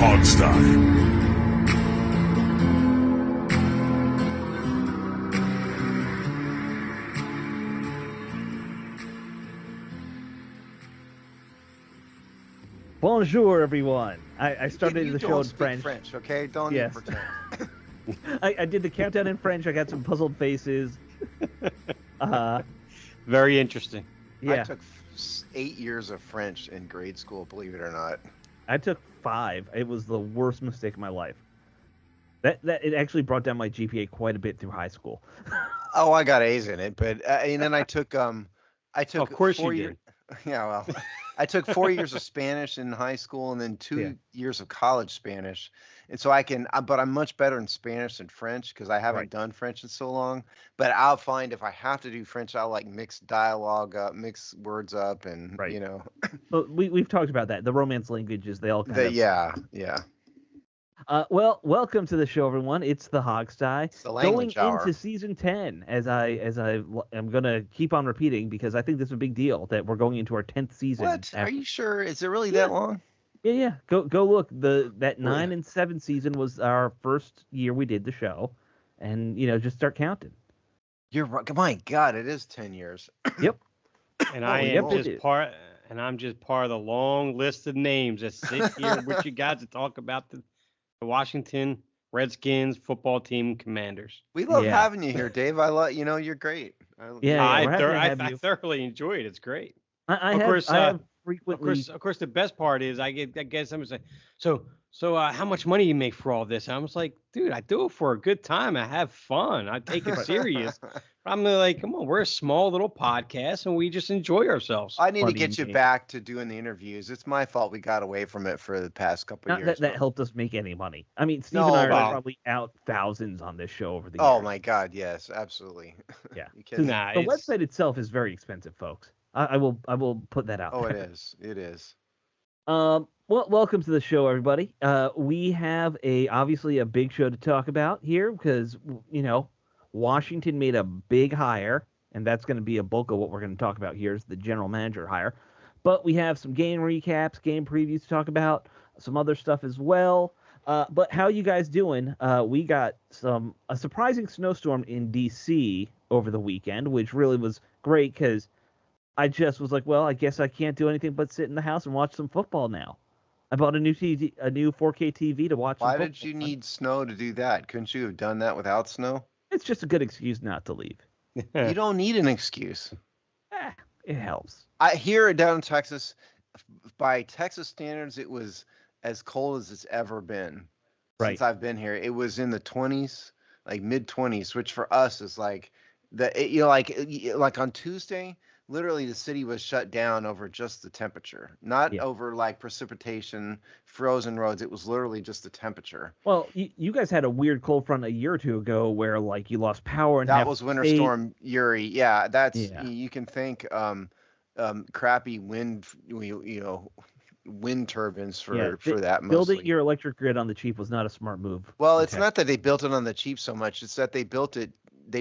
Hogstye. Bonjour, everyone. I started you the don't show in speak French. okay? Don't Yes. even pretend. I did the countdown in French. I got some puzzled faces. Very interesting. I Yeah, took 8 years of French in grade school, believe it or not. I took 5. It was the worst mistake of my life. That it actually brought down my GPA quite a bit through high school. Oh, I got A's in it, but and then I took Of course you 4 did. years. Yeah, well, I took 4 years of Spanish in high school and then 2 Yeah. years of college Spanish. And so I can, but I'm much better in Spanish than French because I haven't Right. done French in so long. But I'll find if I have to do French, I'll like mix dialogue up, mix words up, and Right. you know, But we've talked about that. The Romance languages, they all kind of. yeah. Well, welcome to the show, everyone. It's the Hogstye. It's the Going language hour. into season 10, as I am gonna keep on repeating because I think this is a big deal that we're going into our 10th season. What? Are after- you sure? Is it really Yeah. that long? Yeah. Go look. That 9 Wait. and 7 season was our first year we did the show, and just start counting. You're right. My God, it is 10 years. Yep. And Oh, I yep, am it just is. I'm just part of the long list of names that sit here with you guys to talk about the Washington Redskins football team Commanders. We love Yeah. having you here, Dave. You're great. Yeah, we're happy to have I you. thoroughly enjoy it. It's great. I Of have, course, I have Of frequently. course, the best part is I guess I'm saying, so how much money you make for all this? I was like, dude, I do it for a good time. I have fun. I take it serious. I'm like, come on, we're a small little podcast and we just enjoy ourselves. I need to Funny get you me. back to doing the interviews. It's my fault we got away from it for the past couple of Not years. that but- helped us make any money. I mean, Steve No, and I are but- probably out thousands on this show over the Oh years. my God, yes, absolutely. Yeah. You kidding? Nah, The it's- website itself is very expensive, folks. I will put that out. Oh, it there. is. It is. Well, welcome to the show, everybody. We have obviously a big show to talk about here because Washington made a big hire, and that's going to be a bulk of what we're going to talk about here is the general manager hire. But we have some game recaps, game previews to talk about, some other stuff as well. But how you guys doing? We got a surprising snowstorm in DC over the weekend, which really was great because I just was like, well, I guess I can't do anything but sit in the house and watch some football now. I bought a new 4K TV to watch. Why some did football. you need snow to do that? Couldn't you have done that without snow? It's just a good excuse not to leave. You don't need an excuse. It helps. Here down in Texas, by Texas standards, it was as cold as it's ever been since I've been here. It was in the 20s, like mid 20s, which for us is like like on Tuesday, literally the city was shut down over just the temperature, not over like precipitation, frozen roads. It was literally just the temperature. Well, you guys had a weird cold front a year or two ago where like you lost power and That was Winter Storm Uri. Yeah, you can thank crappy wind, wind turbines for that. Building mostly. your electric grid on the cheap was not a smart move. Well, it's not that they built it on the cheap so much. It's that they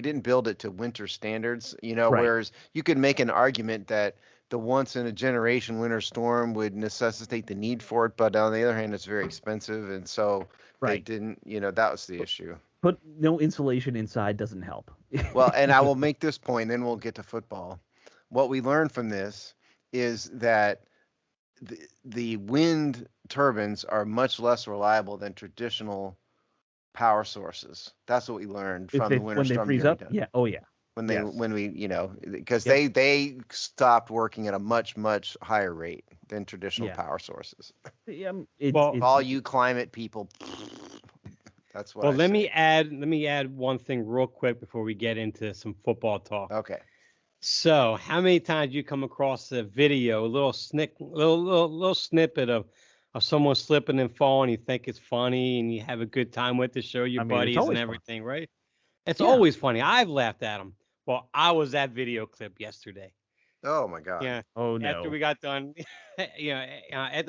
didn't build it to winter standards, whereas you could make an argument that the once in a generation winter storm would necessitate the need for it. But on the other hand, it's very expensive. And so they didn't, that was the issue. But no insulation inside doesn't help. Well, and I will make this point, then we'll get to football. What we learned from this is that the wind turbines are much less reliable than traditional power sources. That's what we learned from the winter when they storm. freeze up. Yeah. Oh yeah. Because they stopped working at a much higher rate than traditional power sources. All you climate people. That's what. Well, let me add one thing real quick before we get into some football talk. Okay. So, how many times you come across a video, a little snippet of someone slipping and falling? You think it's funny, and you have a good time with to show your buddies and everything, right? It's always funny. I've laughed at them. Well, I was that video clip yesterday. Oh my God. Yeah. Oh no. After we got done, after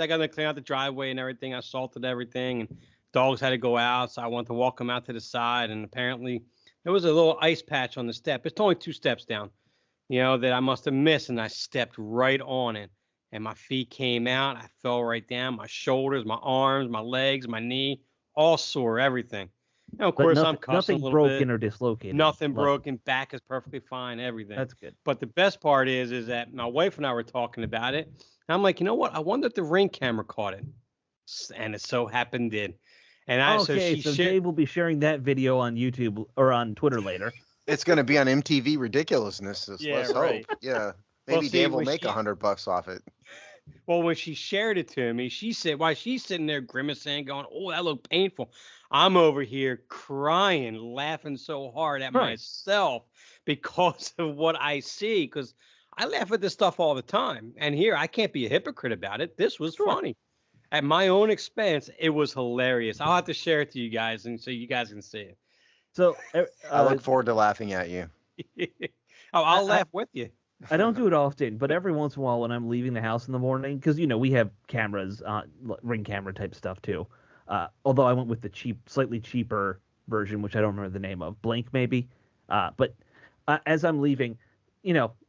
I got to clean out the driveway and everything, I salted everything, and dogs had to go out, so I wanted to walk them out to the side, and apparently there was a little ice patch on the step. It's only 2 steps down, that I must have missed, and I stepped right on it. and my feet came out. I fell right down. My shoulders, my arms, my legs, my knee, all sore, everything. And of course, I'm cussing a little broken bit. Or dislocated. Nothing broken. Back is perfectly fine. Everything. That's good. But the best part is that my wife and I were talking about it. And I'm like, you know what? I wonder if the Ring camera caught it. And it so happened did. And so Dave will be sharing that video on YouTube or on Twitter later. It's going to be on MTV Ridiculousness. Let's right. hope. Yeah. Maybe Dave will make $100 off it. Well, when she shared it to me, she said, while she's sitting there grimacing, going, "Oh, that looked painful." I'm over here crying, laughing so hard at myself because of what I see. Because I laugh at this stuff all the time. And here, I can't be a hypocrite about it. This was funny. At my own expense, it was hilarious. I'll have to share it to you guys and so you guys can see it. So I look forward to laughing at you. I'll laugh with you. I don't do it often, but every once in a while when I'm leaving the house in the morning, because, we have cameras, Ring camera type stuff too. Although I went with the slightly cheaper version, which I don't remember the name of, Blink maybe. But as I'm leaving,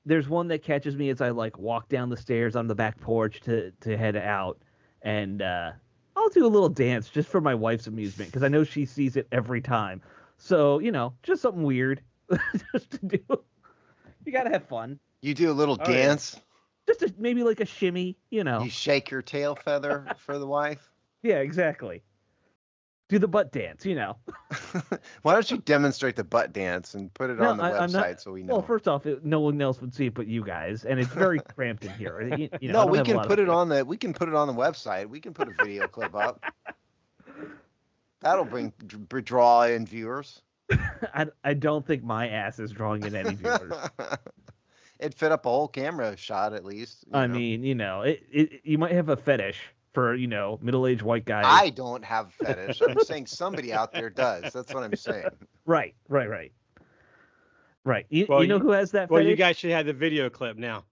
there's one that catches me as I walk down the stairs on the back porch to head out. And I'll do a little dance just for my wife's amusement because I know she sees it every time. So, just something weird just to do. You got to have fun. You do a little dance? Yeah. Just maybe like a shimmy, You shake your tail feather for the wife? Yeah, exactly. Do the butt dance, Why don't you demonstrate the butt dance and put it on the website so we know? Well, first off, no one else would see it but you guys, and it's very cramped in here. No, we can put it on the website. We can put a video clip up. That'll draw in viewers. I don't think my ass is drawing in any viewers. It'd fit up a whole camera shot at least. Mean, you might have a fetish for, middle-aged white guys. I don't have a fetish. I'm saying somebody out there does. That's what I'm saying. Right. You know who has that fetish? Well, you guys should have the video clip now.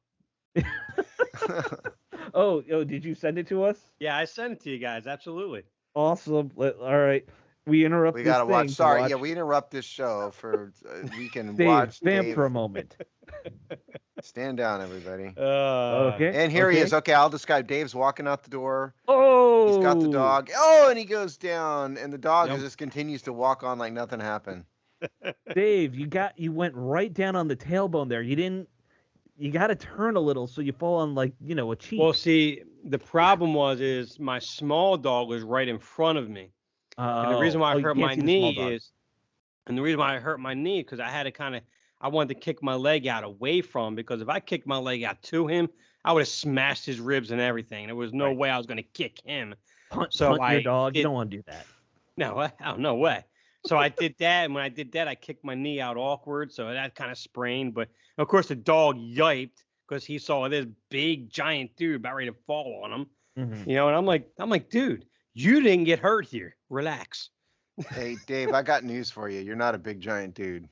Oh, did you send it to us? Yeah, I sent it to you guys. Absolutely. Awesome. All right. We interrupt. We gotta watch. Sorry, yeah, we interrupt this show for we can watch. Dave for a moment. Stand down, everybody. Okay. And here he is. Okay, I'll describe. Dave's walking out the door. Oh. He's got the dog. Oh, and he goes down, and the dog just continues to walk on like nothing happened. Dave, you went right down on the tailbone there. You got to turn a little so you fall on a cheek. Well, see, the problem is my small dog was right in front of me. And the reason why I hurt my knee because I had to I wanted to kick my leg out away from him because if I kicked my leg out to him, I would have smashed his ribs and everything. There was no way I was going to kick him. Punt your dog. You don't want to do that. No way. So I did that, and when I did that, I kicked my knee out awkward, so that kind of sprained. But of course, the dog yiped because he saw this big giant dude about ready to fall on him. Mm-hmm. And I'm like, dude, you didn't get hurt here. Relax. Hey, Dave, I got news for you. You're not a big giant dude.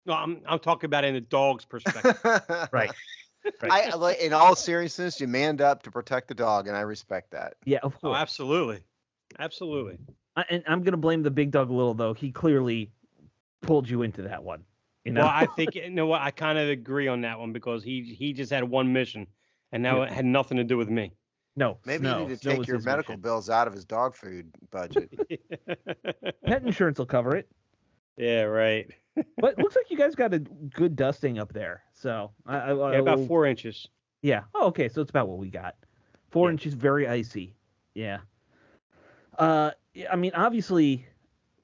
No, I'm talking about it in the dog's perspective. Right. In all seriousness, you manned up to protect the dog, and I respect that. Yeah, of course. Oh, absolutely. And I'm gonna blame the big dog a little though. He clearly pulled you into that one. Well, I think I kind of agree on that one because he just had one mission, and now it had nothing to do with me. No. Maybe you need to take your medical bills out of his dog food budget. Pet insurance will cover it. Yeah, right. But it looks like you guys got a good dusting up there. So about 4 inches. Yeah. Oh, okay. So it's about what we got. 4 inches, very icy. Yeah. I mean, obviously,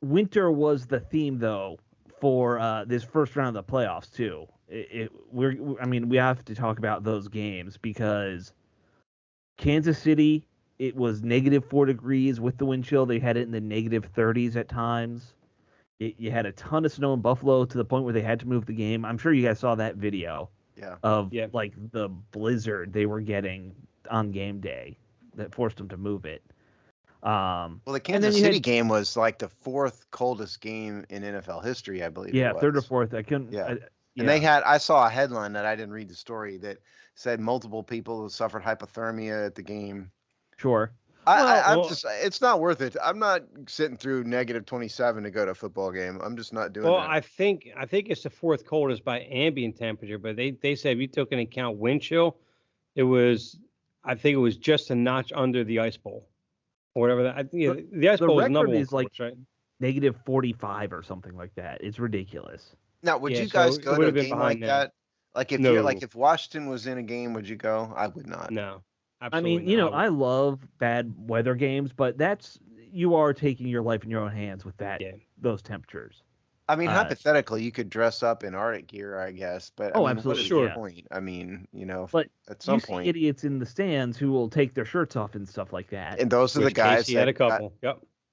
winter was the theme though for this first round of the playoffs too. We have to talk about those games because Kansas City, it was -4 degrees with the wind chill. They had it in the -30s at times. You had a ton of snow in Buffalo to the point where they had to move the game. I'm sure you guys saw that video of the blizzard they were getting on game day that forced them to move it. Well, the Kansas City game was like the 4th coldest game in NFL history, I believe. Yeah, 3rd or 4th. I couldn't. Yeah. And I saw a headline that I didn't read the story that said multiple people suffered hypothermia at the game. Sure. It's not worth it. I'm not sitting through -27 to go to a football game. I'm just not doing that. Well, I think it's the 4th coldest by ambient temperature, but they said if you took into account wind chill, it was I think it was just a notch under the Ice Bowl, or whatever. The Ice Bowl is number one, like right? negative 45 or something like that. It's ridiculous. Now, would you guys go to a game like that? Like if Washington was in a game, would you go? I would not. No, absolutely not. I love bad weather games, but you are taking your life in your own hands with those temperatures. I mean, hypothetically, you could dress up in Arctic gear, I guess. But absolutely, what is the point? I mean, but at some point, idiots in the stands who will take their shirts off and stuff like that. And those are the guys that had a couple.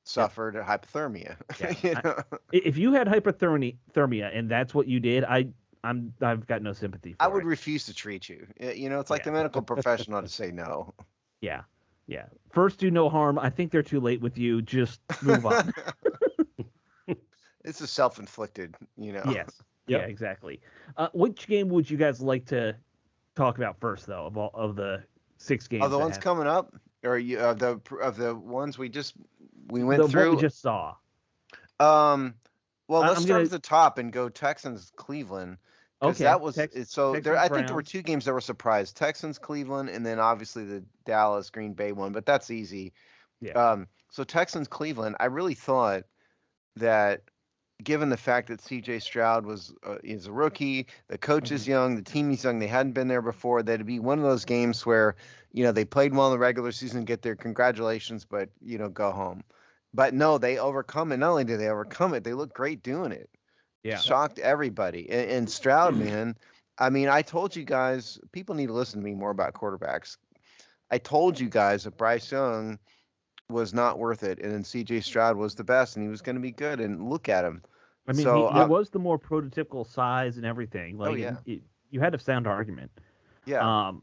Suffered hypothermia. Yeah. If you had hypothermia and that's what you did, I've got no sympathy for I would refuse to treat you. It's like the medical professional to say no. Yeah. Yeah. First, do no harm. I think they're too late with you. Just move on. It's a self-inflicted, Yes. Yep. Yeah, exactly. Which game would you guys like to talk about first, though, of the 6 games? Of the ones coming up, or of the ones we went through? What we just saw. Well, let's start at the top and go Texans Cleveland. Okay. That was Texans, I think there were 2 games that were surprised: Texans Cleveland, and then obviously the Dallas Green Bay one. But that's easy. Yeah. So Texans Cleveland, I really thought that, given the fact that C.J. Stroud is a rookie, the coach is young, the team is young, they hadn't been there before, that'd be one of those games where, they played well in the regular season, get their congratulations, but, go home. But no, they overcome it. Not only did they overcome it, they look great doing it. Yeah. Shocked everybody. And Stroud, man, I mean, I told you guys, people need to listen to me more about quarterbacks. I told you guys that Bryce Young was not worth it, and then C.J. Stroud was the best, and he was going to be good. And look at him. I mean, he was the more prototypical size and everything. Like, you had a sound argument. Yeah.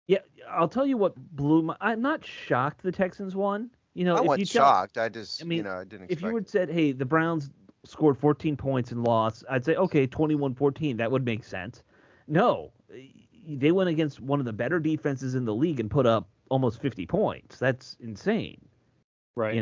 Yeah. I'll tell you what blew I'm not shocked the Texans won. I wasn't shocked. I didn't expect. If you had said, "Hey, the Browns scored 14 points and lost," I'd say, "Okay, 21-14. That would make sense." No, they went against one of the better defenses in the league and put up almost 50 points. That's insane. Right.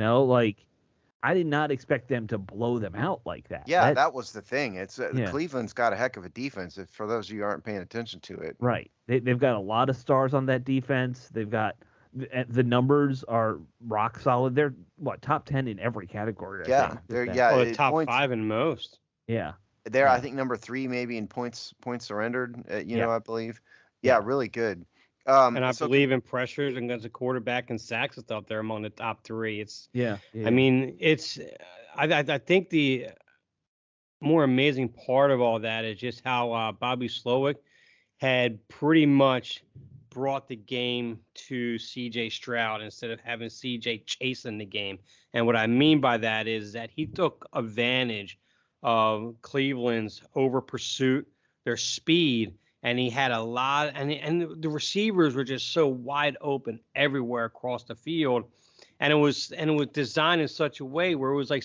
I did not expect them to blow them out like that. Yeah, that was the thing. It's Cleveland's got a heck of a defense. For those of you who aren't paying attention to it, right? They've got a lot of stars on that defense. They've got the numbers are rock solid. They're top 10 in every category. They're top points, 5 in most. Yeah, they're I think number 3 maybe in points surrendered. I believe. Yeah, really good. And I believe in pressures against a quarterback and sacks and stuff. They're among the top 3. I mean, I think the more amazing part of all that is just how Bobby Slowick had pretty much brought the game to C.J. Stroud instead of having C.J. chasing the game. And what I mean by that is that he took advantage of Cleveland's over pursuit, their speed, and he had a lot, and the receivers were just so wide open everywhere across the field, and it was designed in such a way where it was like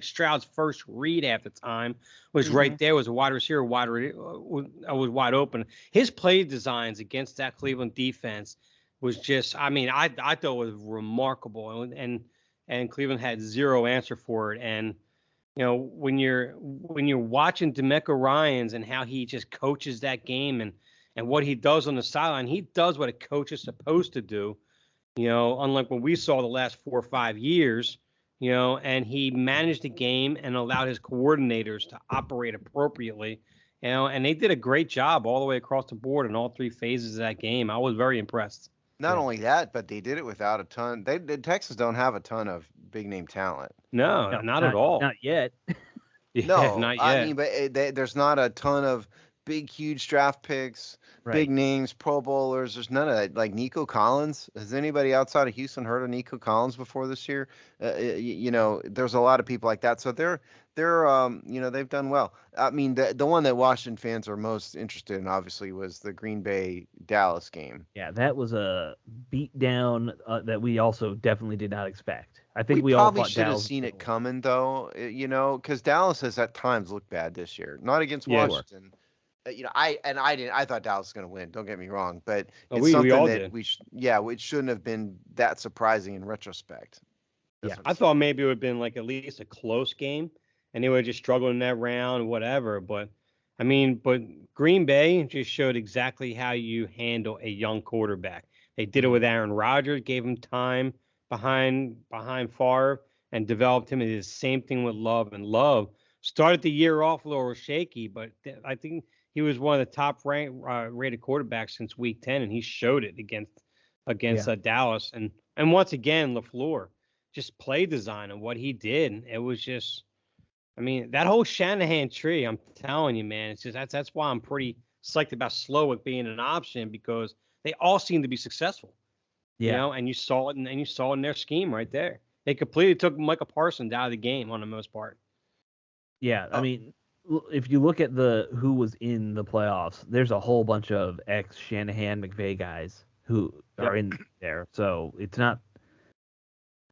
Stroud's first read at the time was right there, was a wide receiver was wide open. His play designs against that Cleveland defense was just, I mean, I thought it was remarkable, and Cleveland had zero answer for it. And when you're watching DeMeco Ryans and how he just coaches that game and what he does on the sideline, he does what a coach is supposed to do. Unlike what we saw the last 4 or 5 years, and he managed the game and allowed his coordinators to operate appropriately, and they did a great job all the way across the board in all 3 phases of that game. I was very impressed. Not only that, but they did it without a ton. The Texans don't have a ton of big name talent. No, not at all. Not yet. No, not yet. I mean, but there's not a ton of big, huge draft picks, big names, Pro Bowlers. There's none of that. Like Nico Collins. Has anybody outside of Houston heard of Nico Collins before this year? There's a lot of people like that. So they're they've done well. I mean, the one that Washington fans are most interested in, obviously, was the Green Bay Dallas game. Yeah, that was a beat down that we also definitely did not expect. I think we probably all should have seen it coming, though. Because Dallas has at times looked bad this year. Not against Washington. Sure. I thought Dallas was going to win. Don't get me wrong, but it's something that it shouldn't have been that surprising in retrospect. I thought maybe it would have been like at least a close game, and they would just struggle in that round, whatever. But Green Bay just showed exactly how you handle a young quarterback. They did it with Aaron Rodgers, gave him time behind Favre, and developed him. And did the same thing with Love. And Love started the year off a little shaky, but I think he was one of the top rated quarterbacks since Week 10, and he showed it against Dallas. And once again, LaFleur, just play design and what he did. It was just, I mean, that whole Shanahan tree. I'm telling you, man, it's just that's why I'm pretty psyched about Slowick being an option, because they all seem to be successful. Yeah. You know, and you saw it in their scheme right there. They completely took Micah Parsons out of the game on the most part. Yeah, I mean, if you look at who was in the playoffs, there's a whole bunch of ex-Shanahan McVay guys who are in there. So it's not,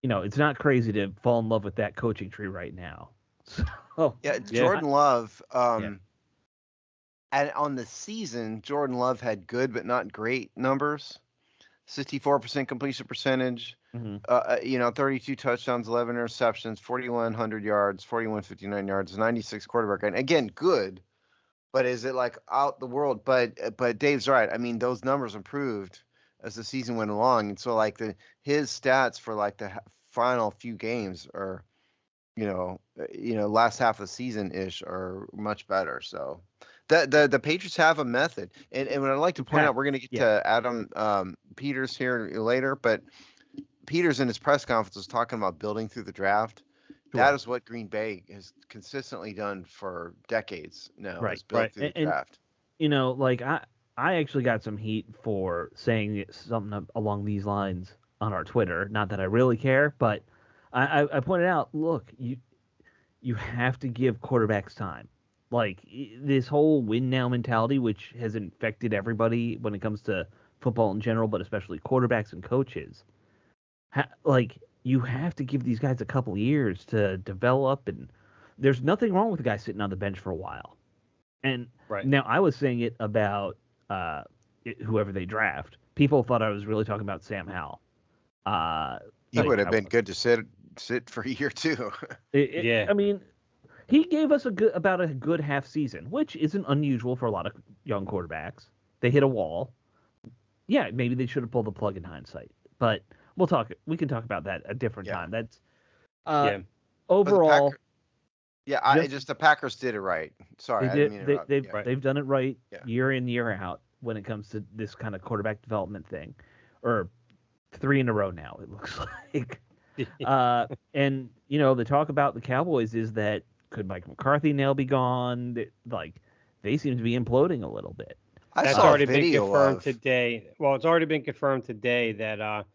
it's not crazy to fall in love with that coaching tree right now. So, Jordan Love. And on the season, Jordan Love had good but not great numbers. 64% completion percentage. 32 touchdowns, 11 interceptions, 4,100 yards, 4,159 yards, 96 quarterback rating. Again, good, but is it like out the world? But Dave's right. I mean, those numbers improved as the season went along, and so like his stats for like the final few games are, last half of the season ish are much better. So the Patriots have a method, and what I'd like to point out, we're going to get to Adam Peters here later, but Peters in his press conference was talking about building through the draft. Sure. That is what Green Bay has consistently done for decades now. Right, is build through the draft. Like I actually got some heat for saying something along these lines on our Twitter. Not that I really care, but I pointed out, look, you have to give quarterbacks time. Like this whole win now mentality, which has infected everybody when it comes to football in general, but especially quarterbacks and coaches. You have to give these guys a couple years to develop, and there's nothing wrong with a guy sitting on the bench for a while. And now I was saying it about whoever they draft. People thought I was really talking about Sam Howell. He would have been good to sit for a year too. I mean, he gave us about a good half season, which isn't unusual for a lot of young quarterbacks. They hit a wall. Yeah, maybe they should have pulled the plug in hindsight, but we can talk about that a different time. That's overall. The Packers did it right. Sorry, they've done it right year in, year out when it comes to this kind of quarterback development thing, or 3 in a row now it looks like. And the talk about the Cowboys is that could Mike McCarthy now be gone? They seem to be imploding a little bit. That's already been confirmed today. Well, it's already been confirmed today that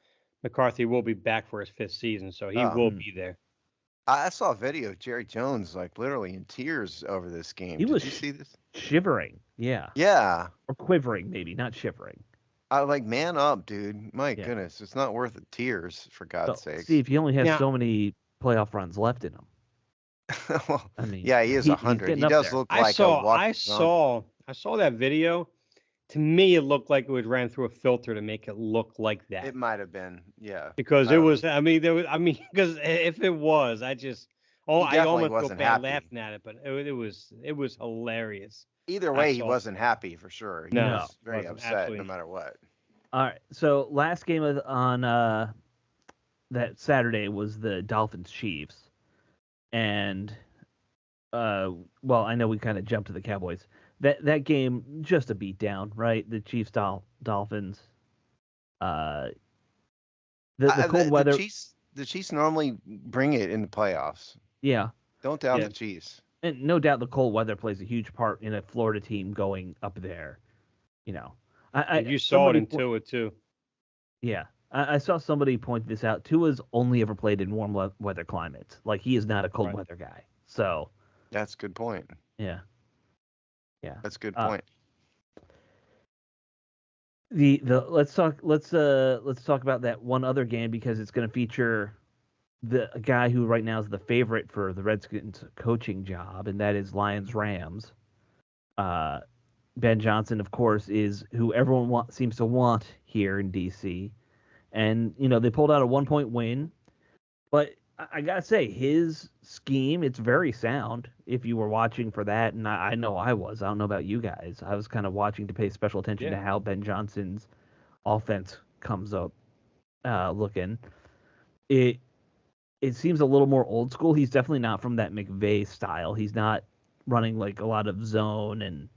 McCarthy will be back for his 5th season, so he will be there. I saw a video of Jerry Jones literally in tears over this game. Did you see this? Shivering. Yeah. Yeah. Or quivering, maybe, not shivering. Man up, dude. My goodness, it's not worth the tears, for God's sake. Steve, he only has so many playoff runs left in him. Well, I mean, he is 100. He does look like I saw that video. To me, it looked like it was ran through a filter to make it look like that. It might have been, yeah. Because it was, because if it was, I almost felt bad laughing at it, but it was hilarious. Either way, he wasn't happy for sure. He was very upset no matter what. All right, so last game on that Saturday was the Dolphins-Chiefs. And, I know we kind of jumped to the Cowboys. That game, just a beatdown, right? The Chiefs Dolphins. The cold weather. The Chiefs normally bring it in the playoffs. Yeah. Don't doubt the Chiefs. And no doubt the cold weather plays a huge part in a Florida team going up there. You saw it in Tua too. Yeah. I saw somebody point this out. Tua's only ever played in warm weather climates. He is not a cold weather guy. So. That's a good point. Yeah. Yeah, that's a good point. Let's talk about that one other game, because it's going to feature the guy who right now is the favorite for the Redskins coaching job, and that is Lions-Rams. Ben Johnson, of course, is who everyone seems to want here in DC, and they pulled out a 1-point win, but I gotta say, his scheme, it's very sound if you were watching for that, and I know I was. I don't know about you guys. I was kind of watching to pay special attention to how Ben Johnson's offense comes up looking. It seems a little more old school. He's definitely not from that McVay style. He's not running like a lot of zone, and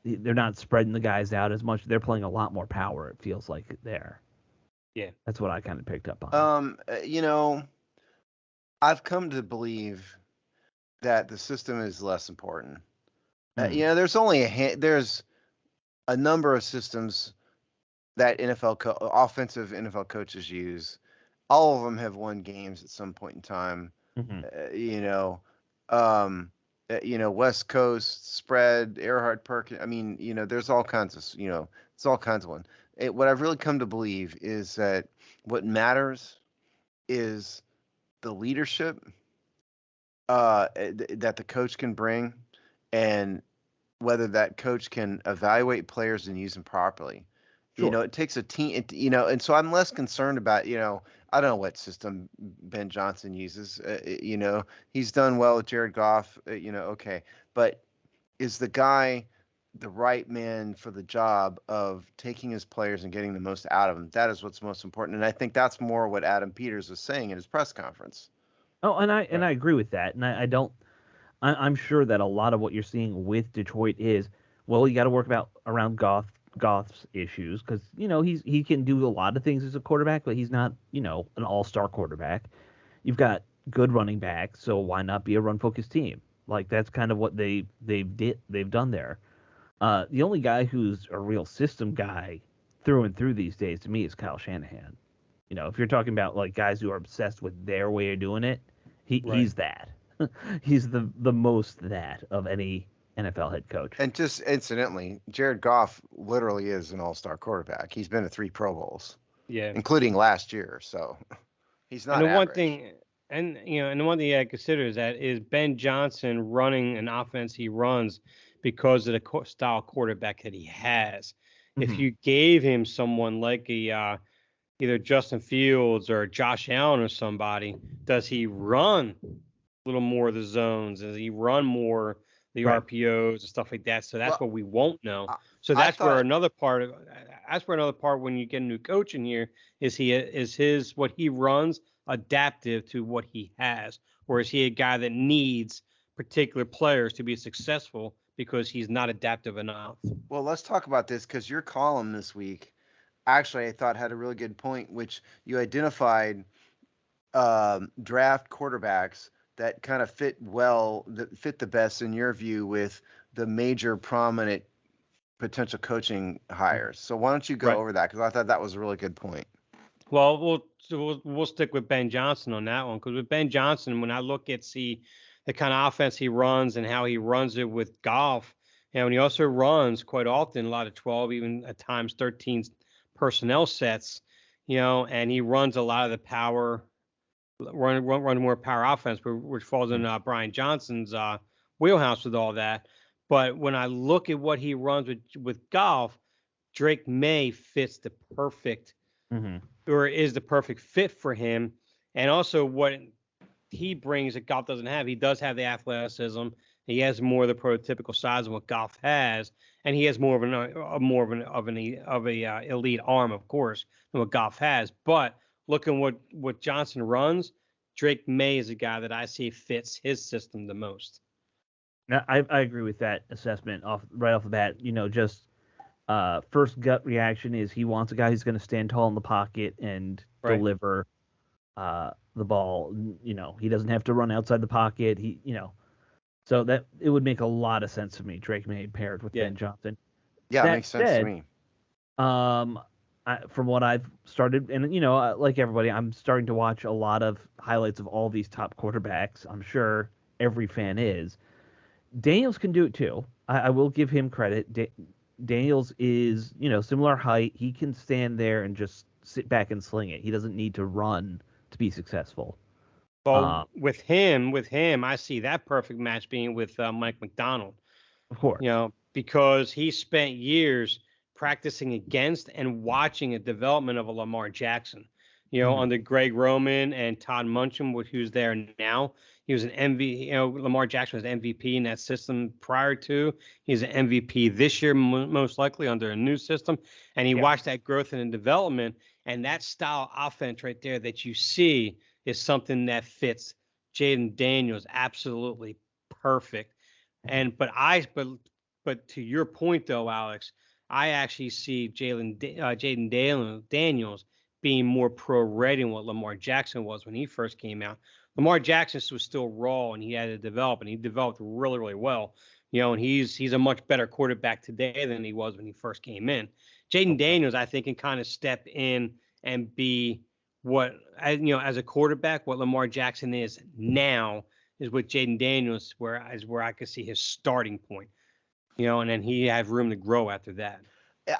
they're not spreading the guys out as much. They're playing a lot more power, it feels like there. Yeah. That's what I kind of picked up on. I've come to believe that the system is less important. There's only there's a number of systems that offensive NFL coaches use. All of them have won games at some point in time. West Coast spread, Earhart Perkins. I mean, there's all kinds of, it's all kinds of one. What I've really come to believe is that what matters is the leadership that the coach can bring, and whether that coach can evaluate players and use them properly. Sure. It takes a team, and so I'm less concerned about, I don't know what system Ben Johnson uses. He's done well with Jared Goff, okay. But is the guy the right man for the job of taking his players and getting the most out of them? That is what's most important. And I think that's more what Adam Peters was saying in his press conference. Oh, and I agree with that. And I'm sure that a lot of what you're seeing with Detroit is, well, you got to work around Goff's issues, because he can do a lot of things as a quarterback, but he's not an all-star quarterback. You've got good running backs, so why not be a run-focused team? Like, that's kind of what they've done there. The only guy who's a real system guy through and through these days to me is Kyle Shanahan. If you're talking about like guys who are obsessed with their way of doing it, he's that. He's the most that of any NFL head coach. And just incidentally, Jared Goff literally is an all-star quarterback. He's been to 3 Pro Bowls, including last year. So he's not. And the average. one thing, and the one thing I consider is that Johnson running an offense he runs because of the style quarterback that he has. Mm-hmm. If you gave him someone like either Justin Fields or Josh Allen or somebody, does he run a little more of the zones? Does he run more the RPOs and stuff like that? So that's what we won't know. So that's where another part when you get a new coach in here is what he runs adaptive to what he has, or is he a guy that needs particular players to be successful because he's not adaptive enough? Well, let's talk about this, because your column this week actually I thought had a really good point, which you identified draft quarterbacks that kind of fit the best in your view with the major prominent potential coaching hires. So why don't you go over that? Because I thought that was a really good point. Well, we'll stick with Ben Johnson on that one, because with Ben Johnson, when I look at the kind of offense he runs and how he runs it with Goff, and he also runs quite often a lot of 12, even at times 13 personnel sets, and he runs a lot of the power. Run more power offense, which falls in Brian Johnson's wheelhouse with all that. But when I look at what he runs with Goff, Drake May fits the perfect, or is the perfect fit for him. And also what he brings that Goff doesn't have. He does have the athleticism. He has more of the prototypical size of what Goff has, and he has more of an elite arm, of course, than what Goff has. But looking what Johnson runs, Drake May is a guy that I see fits his system the most. Now, I agree with that assessment right off the bat. Just first gut reaction is he wants a guy who's going to stand tall in the pocket and deliver the ball. He doesn't have to run outside the pocket. So that it would make a lot of sense to me. Drake May paired with Ben Johnson. Yeah, it makes sense to me. From what I've started, and like everybody, I'm starting to watch a lot of highlights of all these top quarterbacks. I'm sure every fan is. Daniels can do it too. I will give him credit. Daniels is, similar height. He can stand there and just sit back and sling it. He doesn't need to run to be successful. Well, with him, I see that perfect match being with Mike McDonald. Of course. Because he spent years practicing against and watching a development of a Lamar Jackson. under Greg Roman and Todd Monken, who's there now. He was an MVP. Lamar Jackson was MVP in that system prior to. He's an MVP this year, most likely under a new system. And he watched that growth and development, and that style offense right there that you see is something that fits Jayden Daniels absolutely perfect. And but to your point though, Alex, I actually see Jayden Daniels being more pro-ready than what Lamar Jackson was when he first came out. Lamar Jackson was still raw, and he had to develop, and he developed really, really well. And he's a much better quarterback today than he was when he first came in. Jayden Daniels, I think, can kind of step in and be as a quarterback, what Lamar Jackson is now is what Jayden Daniels where I could see his starting point. And then he has room to grow after that.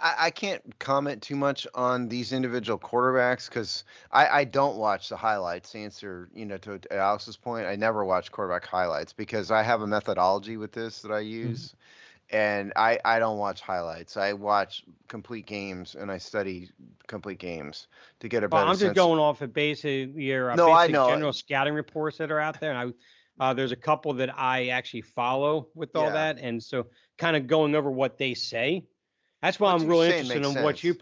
I can't comment too much on these individual quarterbacks because I don't watch the highlights. To answer, to Alex's point, I never watch quarterback highlights because I have a methodology with this that I use, and I don't watch highlights. I watch complete games and I study complete games to get a better sense. I'm just going off of basic general scouting reports that are out there, and there's a couple that I actually follow with all that, and so kind of going over what they say. That's why I'm really interested in what you,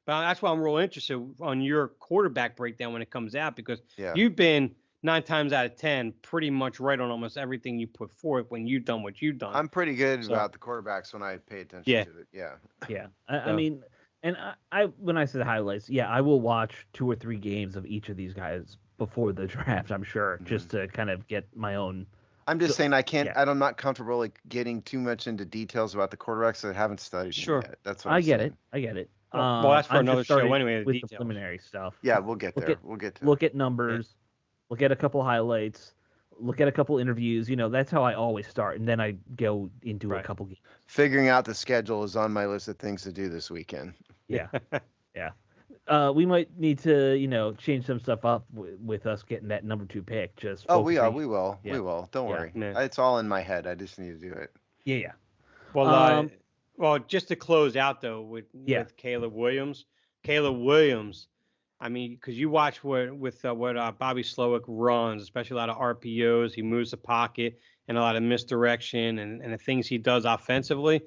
but that's why I'm real interested on your quarterback breakdown when it comes out, because you've been 9 times out of 10 pretty much right on almost everything you put forth when you've done what you've done. I'm pretty good about the quarterbacks when I pay attention to it. Yeah. I mean, and I when I said highlights, I will watch 2 or 3 games of each of these guys before the draft, I'm sure, just to kind of get my own. I'm just saying I'm not comfortable getting too much into details about the quarterbacks that I haven't studied yet. That's what I get it. I get it. Well, that's for another show anyway. With the preliminary stuff. Yeah, we'll get there. We'll get to look at numbers, look at a couple highlights, look at a couple interviews. That's how I always start, and then I go into a couple games. Figuring out the schedule is on my list of things to do this weekend. Yeah. We might need to, change some stuff up with us getting that number 2 pick. We will. Yeah. We will. Don't worry. It's all in my head. I just need to do it. Yeah. Well, just to close out though with Caleb Williams. I mean, because you watch what Bobby Slowick runs, especially a lot of RPOs. He moves the pocket and a lot of misdirection and the things he does offensively.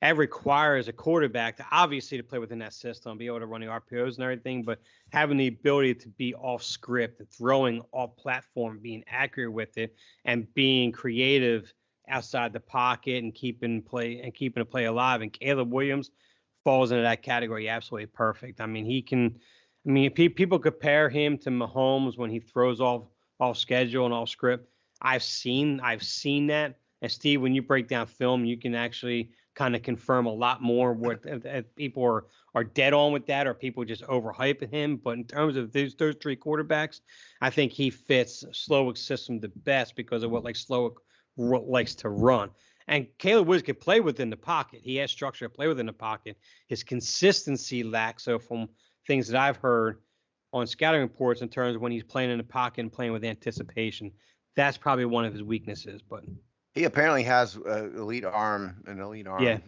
It requires a quarterback to play within that system, be able to run the RPOs and everything, but having the ability to be off script, throwing off platform, being accurate with it, and being creative outside the pocket and keeping the play alive. And Caleb Williams falls into that category absolutely perfect. I mean, people compare him to Mahomes when he throws off schedule and off script. I've seen that. And Steve, when you break down film, you can actually kind of confirm a lot more what people are dead on with that, or people just overhyping him. But in terms of those 3 quarterbacks, I think he fits Slowick's system the best because of what Slowick likes to run. And Caleb Williams can play within the pocket. He has structure to play within the pocket. His consistency lacks. So from things that I've heard on scouting reports in terms of when he's playing in the pocket and playing with anticipation, that's probably one of his weaknesses. But he apparently has an elite arm. Yeah,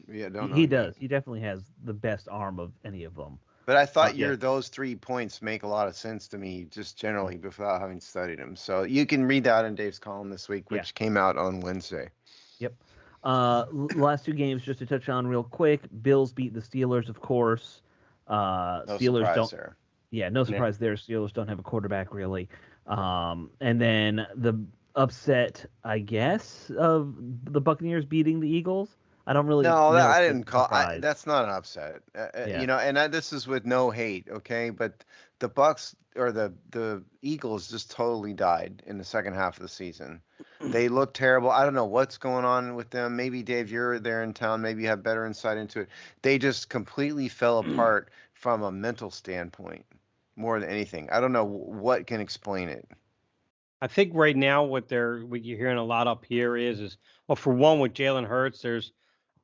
he does. He definitely has the best arm of any of them. But I thought those 3 points make a lot of sense to me, just generally, without having studied them. So you can read that in Dave's column this week, which came out on Wednesday. Yep. Last 2 games, just to touch on real quick. Bills beat the Steelers, of course. Steelers don't. There. Yeah, no surprise there. Steelers don't have a quarterback really. And then the upset, I guess, of the Buccaneers beating the Eagles. I don't really. No, I didn't call. That's not an upset. And this is with no hate, okay? But the Bucs or the Eagles just totally died in the second half of the season. They look terrible. I don't know what's going on with them. Maybe Dave, you're there in town. Maybe you have better insight into it. They just completely fell apart from a mental standpoint, more than anything. I don't know what can explain it. I think right now what you're hearing a lot up here is for one, with Jalen Hurts, there's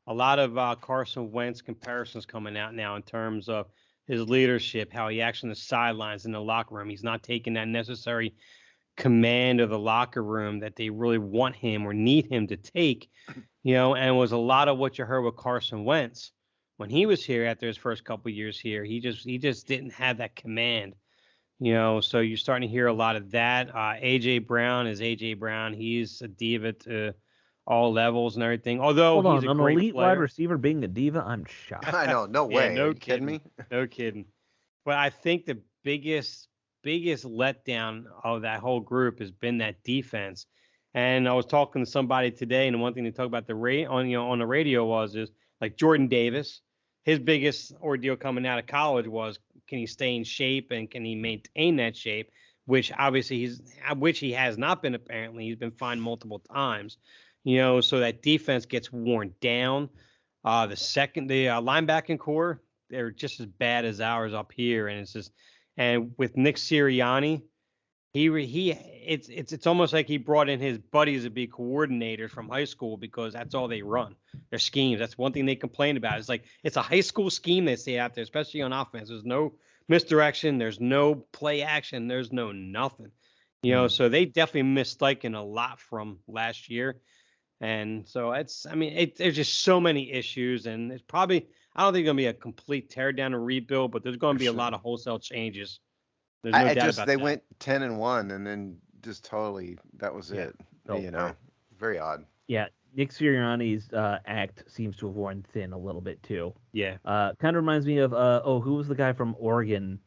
a lot of Carson Wentz comparisons coming out now in terms of his leadership, how he acts on the sidelines in the locker room. He's not taking that necessary command of the locker room that they really want him or need him to take, and it was a lot of what you heard with Carson Wentz when he was here after his first couple of years here. He just didn't have that command, So you're starting to hear a lot of that. A.J. Brown is A.J. Brown. He's a diva to all levels and everything. Although Hold he's on, a an great elite wide player. receiver being a diva? I'm shocked. I know, no Yeah, way. Are no you kidding me? No kidding. But I think the biggest letdown of that whole group has been that defense. And I was talking to somebody today, and one thing to talk about on the radio was is like Jordan Davis. His biggest ordeal coming out of college was, can he stay in shape and can he maintain that shape? Which obviously he has not been. Apparently, he's been fined multiple times. So that defense gets worn down. The linebacking core, they're just as bad as ours up here, and with Nick Sirianni, it's almost like he brought in his buddies to be coordinators from high school because that's all they run. Their schemes. That's one thing they complain about. It's like it's a high school scheme they say out there, especially on offense. There's no misdirection. There's no play action. There's no nothing. So they definitely missed Steichen a lot from last year. And so there's just so many issues, and it's probably, I don't think it's going to be a complete teardown and rebuild, but there's going to be a lot of wholesale changes. There's no doubt about they that. went 10-1 and then just totally, that was it. Very odd. Yeah, Nick Sirianni's act seems to have worn thin a little bit too. Yeah. Kind of reminds me of who was the guy from Oregon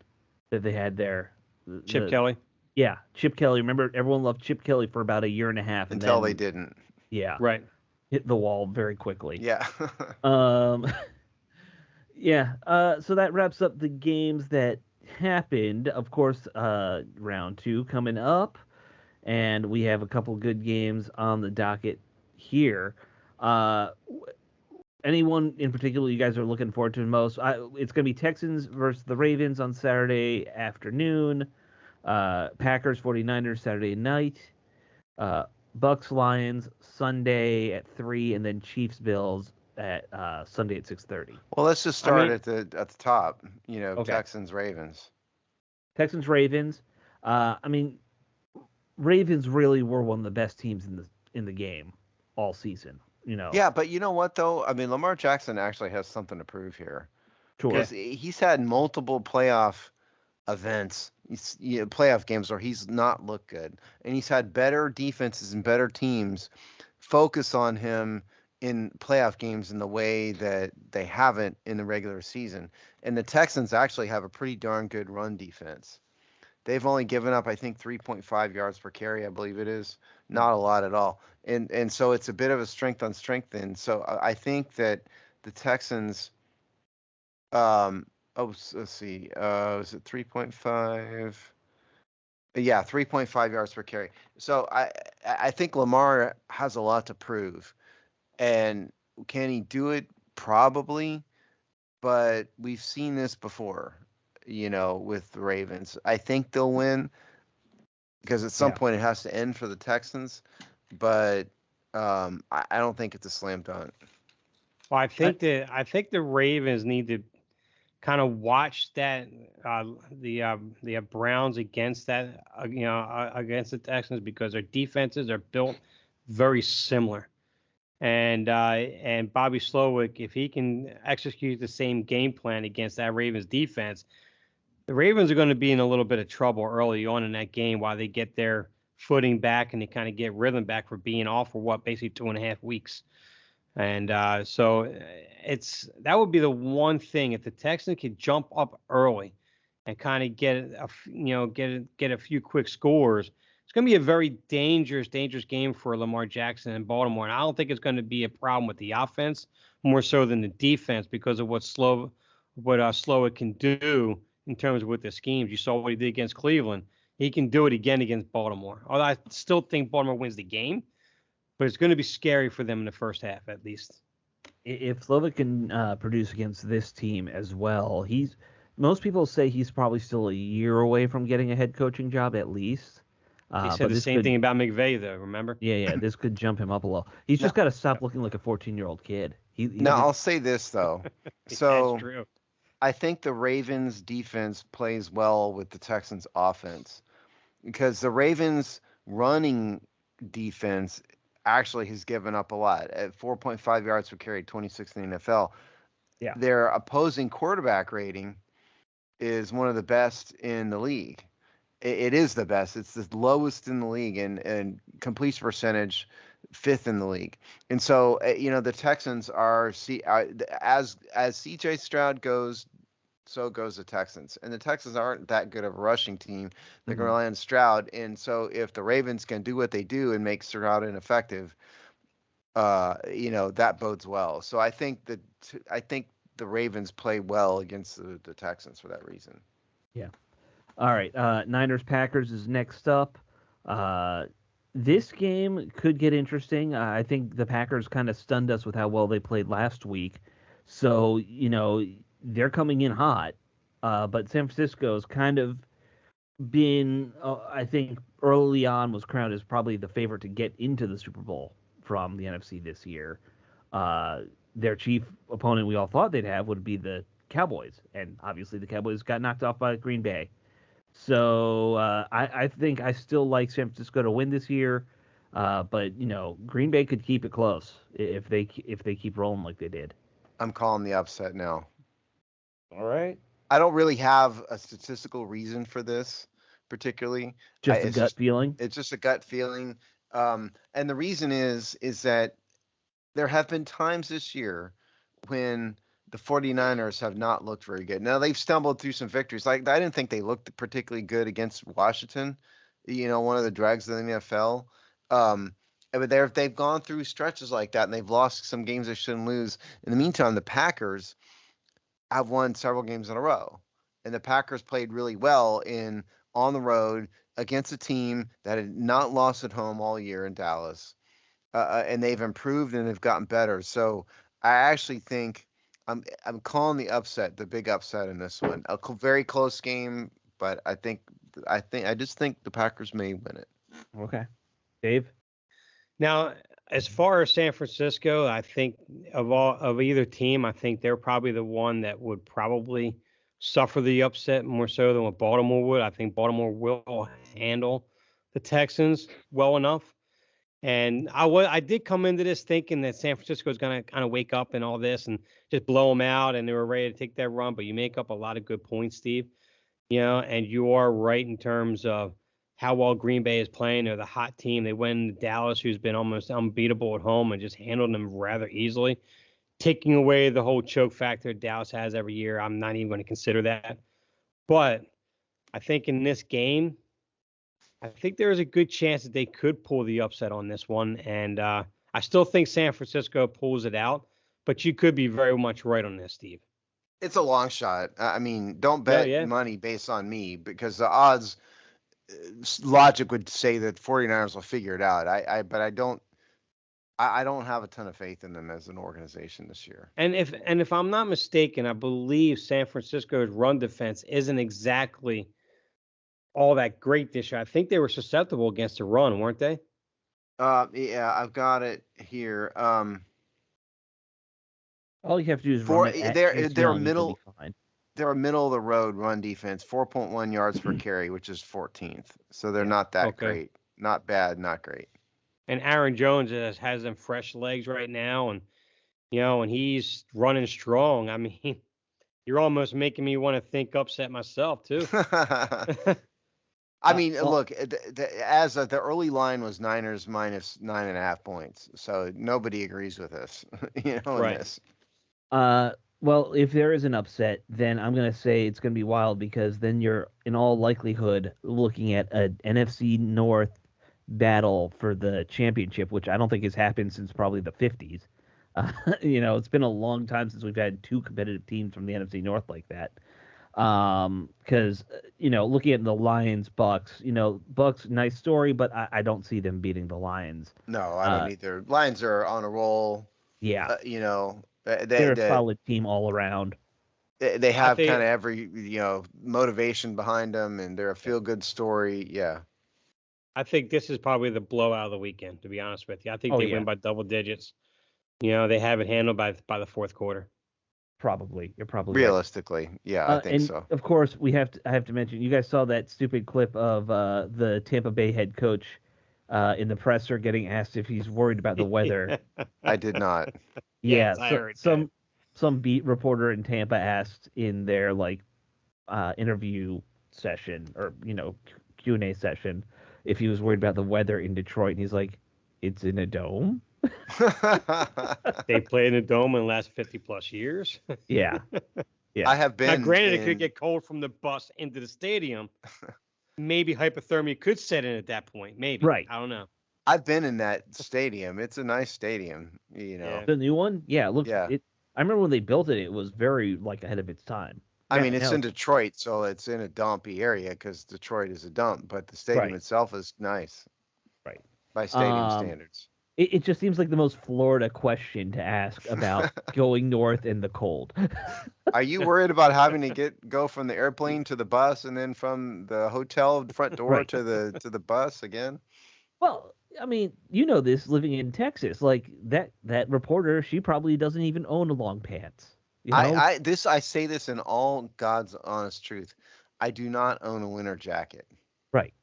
that they had there? Chip Kelly. Yeah, Chip Kelly. Remember, everyone loved Chip Kelly for about a year and a half until they didn't. Yeah. Right. Hit the wall very quickly. Yeah. Yeah. So that wraps up the games that happened. Of course, round 2 coming up, and we have a couple good games on the docket here. Anyone in particular you guys are looking forward to the most? It's going to be Texans versus the Ravens on Saturday afternoon. Packers 49ers Saturday night. Bucks Lions Sunday at 3, and then Chiefs Bills at Sunday at 6:30. Well, let's just start at the top. Okay. Texans Ravens. Texans Ravens. Ravens really were one of the best teams in the game all season. Yeah, but you know what though? Lamar Jackson actually has something to prove here. Sure. Because he's had multiple playoff events, playoff games where he's not looked good, and he's had better defenses and better teams focus on him in playoff games in the way that they haven't in the regular season. And the Texans actually have a pretty darn good run defense. They've only given up, I think, 3.5 yards per carry, I believe it is. Not a lot at all. And so it's a bit of a strength on strength then. So I think that the Texans, let's see, is it 3.5? Yeah, 3.5 yards per carry. So I think Lamar has a lot to prove. And can he do it? Probably. But we've seen this before, with the Ravens. I think they'll win because at some point it has to end for the Texans. But I don't think it's a slam dunk. Well, I think the Ravens need to kind of watch that the Browns against that against the Texans, because their defenses are built very similar. And Bobby Slowick, if he can execute the same game plan against that Ravens defense, the Ravens are going to be in a little bit of trouble early on in that game while they get their footing back and they kind of get rhythm back for being off for basically 2.5 weeks. And so that would be the one thing, if the Texans could jump up early and kind of get a few quick scores. It's going to be a very dangerous game for Lamar Jackson in Baltimore. And I don't think it's going to be a problem with the offense more so than the defense, because of what Slowick can do in terms of with the schemes. You saw what he did against Cleveland. He can do it again against Baltimore. Although I still think Baltimore wins the game, but it's going to be scary for them in the first half at least. If Slowick can produce against this team as well, most people say he's probably still a year away from getting a head coaching job at least. He said the same thing about McVay, though, remember? Yeah, this could jump him up a little. He's just got to stop looking like a 14-year-old kid. I'll say this, though. So that's true. I think the Ravens defense plays well with the Texans offense, because the Ravens running defense actually has given up a lot at 4.5 yards per carry, 26th in the NFL. Yeah. Their opposing quarterback rating is one of the best in the league. It is the best. It's the lowest in the league, and completion percentage, 5th in the league. And so, the Texans are as C.J. Stroud goes, so goes the Texans. And the Texans aren't that good of a rushing team. They're going to rely on Stroud. And so, if the Ravens can do what they do and make Stroud ineffective, that bodes well. So I think the Ravens play well against the Texans for that reason. Yeah. All right. Niners Packers is next up. This game could get interesting. I think the Packers kind of stunned us with how well they played last week. So, they're coming in hot. But San Francisco's kind of been, I think, early on was crowned as probably the favorite to get into the Super Bowl from the NFC this year. Their chief opponent we all thought they'd have would be the Cowboys. And obviously the Cowboys got knocked off by Green Bay. So I think I still like San Francisco to win this year, but Green Bay could keep it close if they keep rolling like they did. I'm calling the upset now. All right. I don't really have a statistical reason for this particularly. Just a gut feeling. It's just a gut feeling, and the reason is that there have been times this year when the 49ers have not looked very good. Now, they've stumbled through some victories. Like, I didn't think they looked particularly good against Washington, one of the dregs of the NFL. But they've gone through stretches like that, and they've lost some games they shouldn't lose. In the meantime, the Packers have won several games in a row. And the Packers played really well on the road against a team that had not lost at home all year in Dallas. And they've improved and they've gotten better. So I actually think I'm calling the big upset in this one. A very close game, but I just think the Packers may win it. Okay, Dave. Now, as far as San Francisco, I think of either team, I think they're probably the one that would probably suffer the upset more so than what Baltimore would. I think Baltimore will handle the Texans well enough. And I did come into this thinking that San Francisco is going to kind of wake up and all this and just blow them out, and they were ready to take that run. But you make up a lot of good points, Steve. And you are right in terms of how well Green Bay is playing. They're the hot team. They went to Dallas, who's been almost unbeatable at home, and just handled them rather easily, taking away the whole choke factor Dallas has every year. I'm not even going to consider that. But I think in this game, I think there is a good chance that they could pull the upset on this one. And I still think San Francisco pulls it out, but you could be very much right on this, Steve. It's a long shot. I mean, don't bet money based on me, because the odds, logic would say that 49ers will figure it out. But I don't have a ton of faith in them as an organization this year. And if I'm not mistaken, I believe San Francisco's run defense isn't exactly all that great this year. I think they were susceptible against the run, weren't they? Yeah, I've got it here. All you have to do is run it. They're middle. They're a middle of the road run defense, 4.1 yards per carry, which is 14th. So they're not that great. Not bad, not great. And Aaron Jones has them fresh legs right now, and and he's running strong. I mean, you're almost making me want to think upset myself too. I mean, look, as the early line was Niners minus 9.5 points, so nobody agrees with this, right. This. Well, if there is an upset, then I'm going to say it's going to be wild, because then you're in all likelihood looking at an NFC North battle for the championship, which I don't think has happened since probably the 50s. It's been a long time since we've had two competitive teams from the NFC North like that. Because looking at the Lions, Bucks, Bucks, nice story, but I don't see them beating the Lions. No, I don't either. Lions are on a roll. Yeah. They're a solid team all around. They have kind of every motivation behind them, and they're a feel good story. Yeah. I think this is probably the blowout of the weekend, to be honest with you. I think they win by double digits. They have it handled by the fourth quarter. Probably. You're probably realistically. Right. Yeah, I think so. Of course, I have to mention, you guys saw that stupid clip of the Tampa Bay head coach in the presser getting asked if he's worried about the weather. I did not. Yeah, some beat reporter in Tampa asked in their interview session or Q&A session if he was worried about the weather in Detroit, and he's like, "It's in a dome." They play in a dome in the last 50+ years. Yeah. Yeah. I have been. Now, granted, it could get cold from the bus into the stadium. Maybe hypothermia could set in at that point. Maybe. Right. I don't know. I've been in that stadium. It's a nice stadium, you know. Yeah. The new one? Yeah, it looks. Yeah. I remember when they built it, it was very ahead of its time. I mean, it's in Detroit, so it's in a dumpy area because Detroit is a dump, but the stadium itself is nice. Right. By stadium standards. It just seems like the most Florida question to ask about going north in the cold. Are you worried about having to go from the airplane to the bus and then from the hotel front door to the bus again? Well, I mean, you know this living in Texas. Like that reporter, she probably doesn't even own a long pants. You know? I say this in all God's honest truth. I do not own a winter jacket. Right.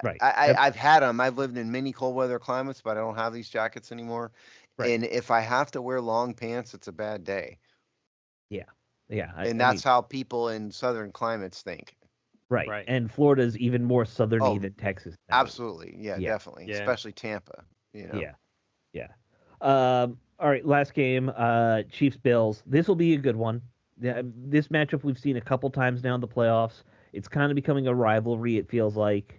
Right. I've had them. I've lived in many cold weather climates, but I don't have these jackets anymore. Right. And if I have to wear long pants, it's a bad day. Yeah. Yeah. And that's how people in southern climates think. Right. And Florida's even more southerny than Texas. Absolutely. Yeah, definitely. Yeah. Especially Tampa. You know? Yeah. Yeah. All right. Last game. Chiefs Bills. This will be a good one. This matchup we've seen a couple times now in the playoffs. It's kind of becoming a rivalry. It feels like.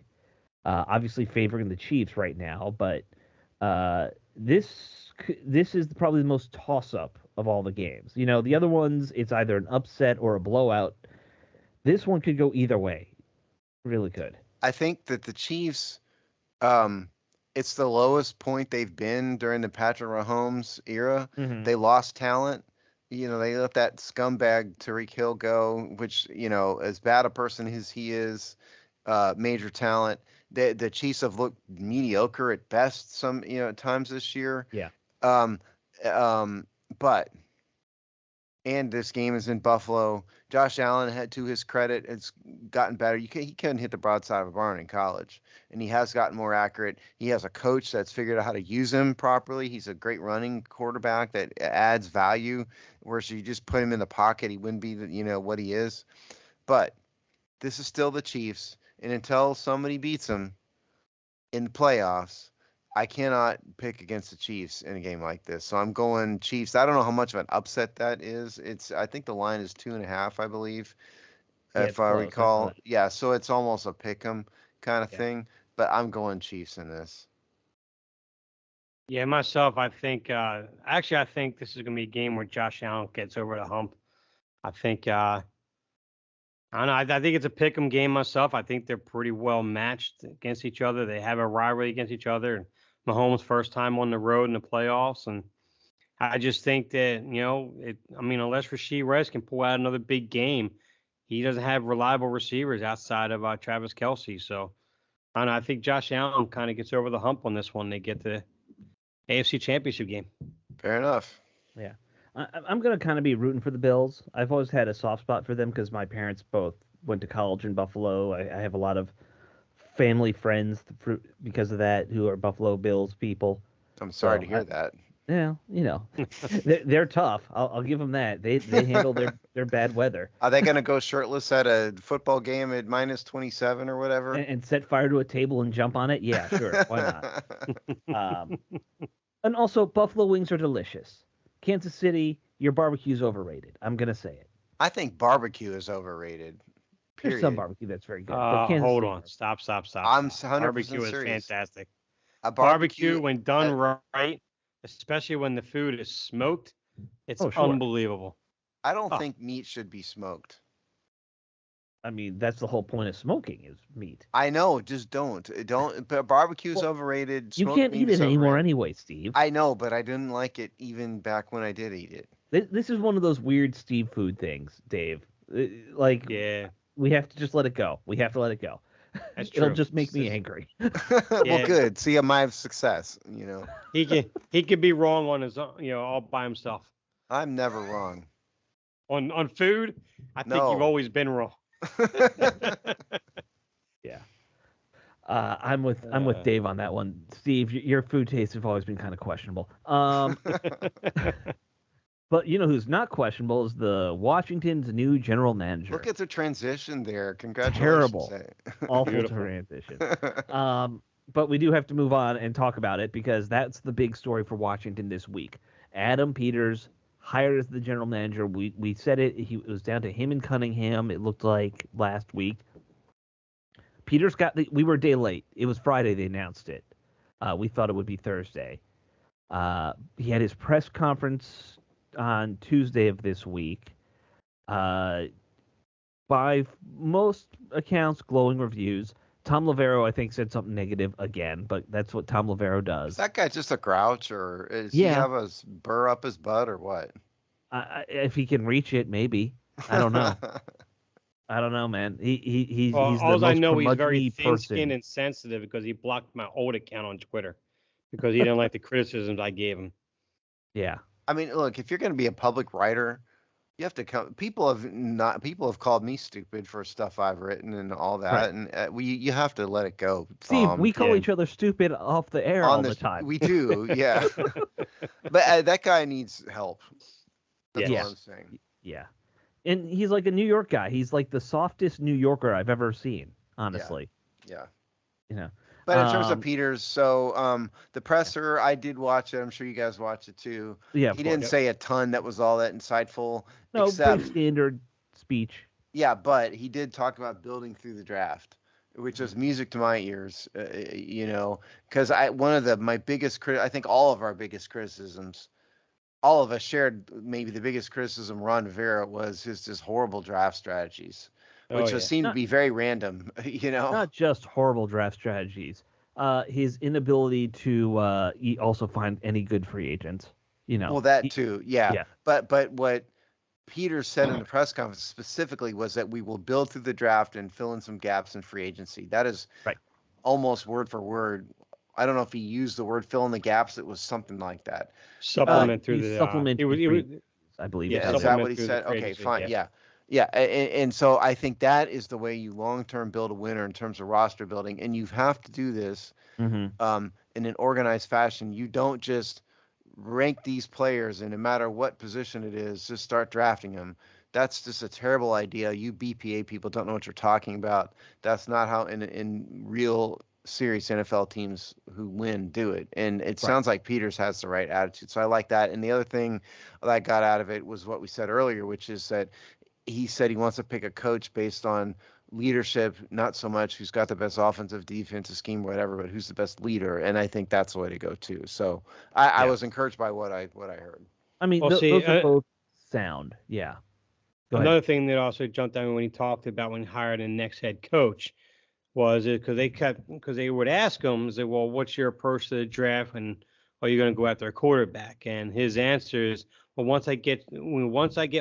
Obviously favoring the Chiefs right now, but this is probably the most toss-up of all the games. You know, the other ones, it's either an upset or a blowout. This one could go either way. Really could. I think that the Chiefs, it's the lowest point they've been during the Patrick Mahomes era. Mm-hmm. They lost talent. You know, they let that scumbag Tyreek Hill go, which, you know, as bad a person as he is, major talent. The Chiefs have looked mediocre at best some times this year. Yeah. But this game is in Buffalo. Josh Allen had, to his credit, it's gotten better. He couldn't hit the broadside of a barn in college, and he has gotten more accurate. He has a coach that's figured out how to use him properly. He's a great running quarterback that adds value. Whereas you just put him in the pocket, he wouldn't be what he is. But this is still the Chiefs. And until somebody beats them in the playoffs, I cannot pick against the Chiefs in a game like this. So I'm going Chiefs. I don't know how much of an upset that is. I think the line is 2.5, I believe, if I recall. Yeah, so it's almost a pick 'em kind of thing. But I'm going Chiefs in this. Yeah, myself, I think. I think this is going to be a game where Josh Allen gets over the hump. I think. I don't know. I think it's a pick 'em game myself. I think they're pretty well matched against each other. They have a rivalry against each other. And Mahomes' first time on the road in the playoffs, and I just think that unless Rashee Rice can pull out another big game, he doesn't have reliable receivers outside of Travis Kelce. So I don't know. I think Josh Allen kind of gets over the hump on this one. They get the AFC Championship game. Fair enough. Yeah. I'm going to kind of be rooting for the Bills. I've always had a soft spot for them because my parents both went to college in Buffalo. I have a lot of family friends because of that who are Buffalo Bills people. I'm sorry to hear that. Yeah, they're tough. I'll give them that. They handle their bad weather. Are they going to go shirtless at a football game at -27 or whatever? And set fire to a table and jump on it? Yeah, sure. Why not? And also, buffalo wings are delicious. Kansas City, your barbecue's overrated. I'm going to say it. I think barbecue is overrated. Period. There's some barbecue that's very good. Hold on. Stop. I'm 100% Barbecue serious. Is fantastic. A barbecue, when done right, especially when the food is smoked, it's unbelievable. I don't think meat should be smoked. I mean, that's the whole point of smoking is meat. I know, just don't. Barbecue's overrated. You can't eat it anymore anyway, Steve. I know, but I didn't like it even back when I did eat it. This is one of those weird Steve food things, Dave. We have to just let it go. We have to let it go. It'll just make me angry. Well, good. See, I might have success. He could be wrong on his own, all by himself. I'm never wrong. On food, I think you've always been wrong. Yeah. I'm with Dave on that one. Steve, your food tastes have always been kind of questionable. But you know who's not questionable is the Washington's new general manager. Look at the transition there. Congratulations. Terrible. Awful transition. But we do have to move on and talk about it because that's the big story for Washington this week. Adam Peters hired as the general manager. We said it. It was down to him and Cunningham, it looked like, last week. Peters we were a day late. It was Friday they announced it. We thought it would be Thursday. He had his press conference on Tuesday of this week. By most accounts, glowing reviews. Tom Lavero, I think, said something negative again, but that's what Tom Lavero does. Is that guy just a grouch, or does he have a burr up his butt, or what? If he can reach it, maybe. I don't know. I don't know, man. He's the most I know he's very thin-skinned and sensitive because he blocked my old account on Twitter because he didn't like the criticisms I gave him. Yeah. I mean, look, if you're going to be a public writer, you have to come. People have called me stupid for stuff I've written and all that, right. And you have to let it go. Steve, we call each other stupid off the air all the time. We do, yeah. But that guy needs help. That's what I'm saying. Yeah, and he's like a New York guy. He's like the softest New Yorker I've ever seen, honestly. Yeah. You know. But in terms of Peters, so the presser, I did watch it. I'm sure you guys watched it too. Yeah, he didn't say a ton that was all that insightful. No, except standard speech. Yeah, but he did talk about building through the draft, which was music to my ears. Because one of my biggest I think all of our biggest criticisms, all of us shared maybe the biggest criticism Ron Rivera was his just horrible draft strategies. Which just seemed to be very random, Not just horrible draft strategies. His inability to also find any good free agents. Well, that too, yeah. But what Peter said in the press conference specifically was that we will build through the draft and fill in some gaps in free agency. That is almost word for word. I don't know if he used the word fill in the gaps. It was something like that. Supplement through the supplement. I believe. Yeah, is that what he said? Okay, fine. Yeah. Yeah, and so I think that is the way you long-term build a winner in terms of roster building, and you have to do this in an organized fashion. You don't just rank these players, and no matter what position it is, just start drafting them. That's just a terrible idea. You BPA people don't know what you're talking about. That's not how in real serious NFL teams who win do it. And it sounds like Peters has the right attitude. So I like that. And the other thing that I got out of it was what we said earlier, which is that he said he wants to pick a coach based on leadership, not so much who's got the best offensive, defensive scheme, whatever, but who's the best leader. And I think that's the way to go too. So I was encouraged by what I heard. I mean, those are both sound. Yeah. Another thing that also jumped out when he talked about when he hired a next head coach was because they would ask him, say, well, what's your approach to the draft, and are you going to go after a quarterback? And his answer is, well, once I get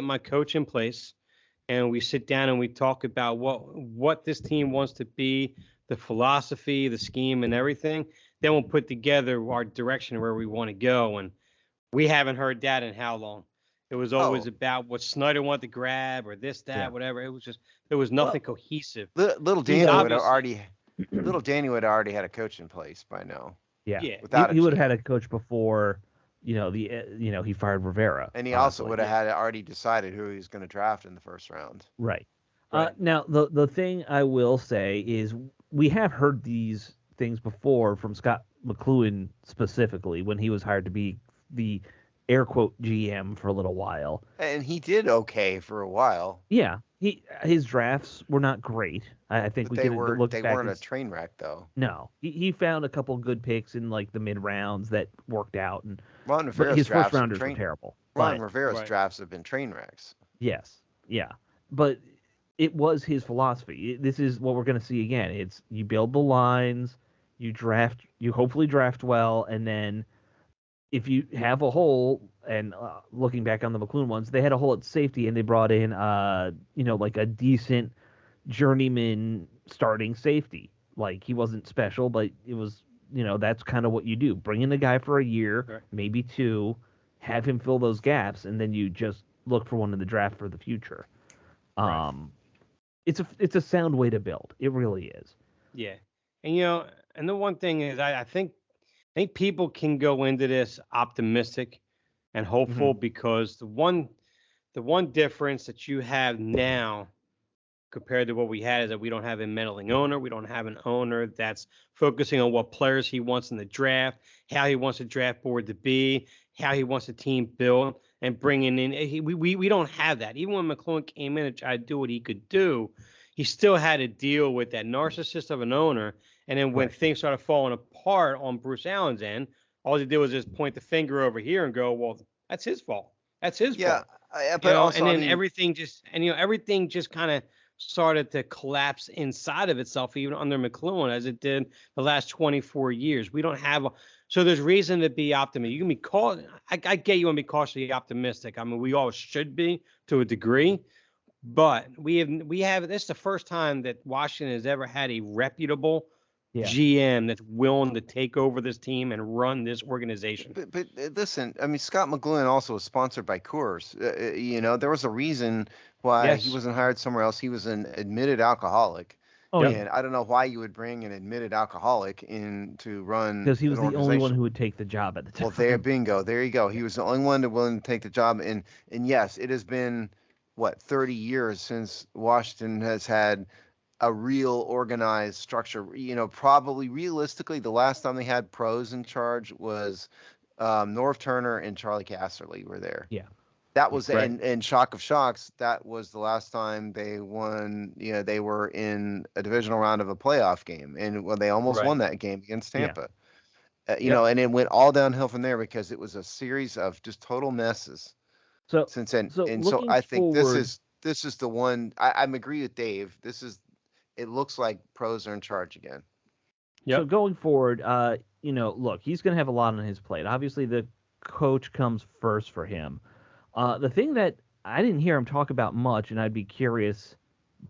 my coach in place, and we sit down and we talk about what this team wants to be, the philosophy, the scheme, and everything, then we'll put together our direction where we want to go. And we haven't heard that in how long? It was always about what Snyder wanted to grab or this, that, whatever. It was just there was nothing cohesive. Little Danny would have already had a coach in place by now. Yeah. He would have had a coach before. He fired Rivera. And he also would have had already decided who he was going to draft in the first round. Right. Now, the thing I will say is we have heard these things before from Scott McCloughan specifically when he was hired to be the air quote GM for a little while. And he did okay for a while. Yeah. His drafts were not great. I think they weren't a train wreck though. No, he found a couple good picks in like the mid rounds that worked out, and Ron Rivera's his first rounders were terrible. Ron Rivera's drafts have been train wrecks. Yes, yeah, but it was his philosophy. This is what we're going to see again. It's you build the lines, you hopefully draft well, and then if you have a hole, and looking back on the McCloughan ones, they had a hole at safety, and they brought in, like a decent journeyman starting safety. Like he wasn't special, but it was, that's kind of what you do. Bring in a guy for a year, maybe two, have him fill those gaps, and then you just look for one in the draft for the future. It's a sound way to build. It really is. Yeah, and and the one thing is, I think people can go into this optimistic and hopeful because the one difference that you have now compared to what we had is that we don't have a meddling owner. We don't have an owner that's focusing on what players he wants in the draft, how he wants the draft board to be, how he wants the team built, and bringing in. We don't have that. Even when McClellan came in and tried to do what he could do, he still had to deal with that narcissist of an owner. And then when things started falling apart on Bruce Allen's end, all he did was just point the finger over here and go, "Well, that's his fault. That's his fault." But also, and then everything just kind of started to collapse inside of itself, even under McClellan, as it did the last 24 years. We don't have so there's reason to be optimistic. You can be I get you want to be cautiously optimistic. I mean, we all should be to a degree, but we have this is the first time that Washington has ever had a reputable GM that's willing to take over this team and run this organization. But listen, I mean, Scott McCloughan also was sponsored by Coors. There was a reason why he wasn't hired somewhere else. He was an admitted alcoholic. And I don't know why you would bring an admitted alcoholic in to run. Because he was the only one who would take the job at the time. Well, bingo. There you go. He was the only one willing to take the job. And yes, it has been, 30 years since Washington has had a real organized structure. Probably realistically, the last time they had pros in charge was Norv Turner and Charlie Casserly were there. Yeah. That was and shock of shocks. That was the last time they won. They were in a divisional round of a playoff game, and they almost won that game against Tampa. And it went all downhill from there because it was a series of just total messes. So since then, so I think this is the one. I agree with Dave. It looks like pros are in charge again. So going forward, look, he's going to have a lot on his plate. Obviously, the coach comes first for him. The thing that I didn't hear him talk about much, and I'd be curious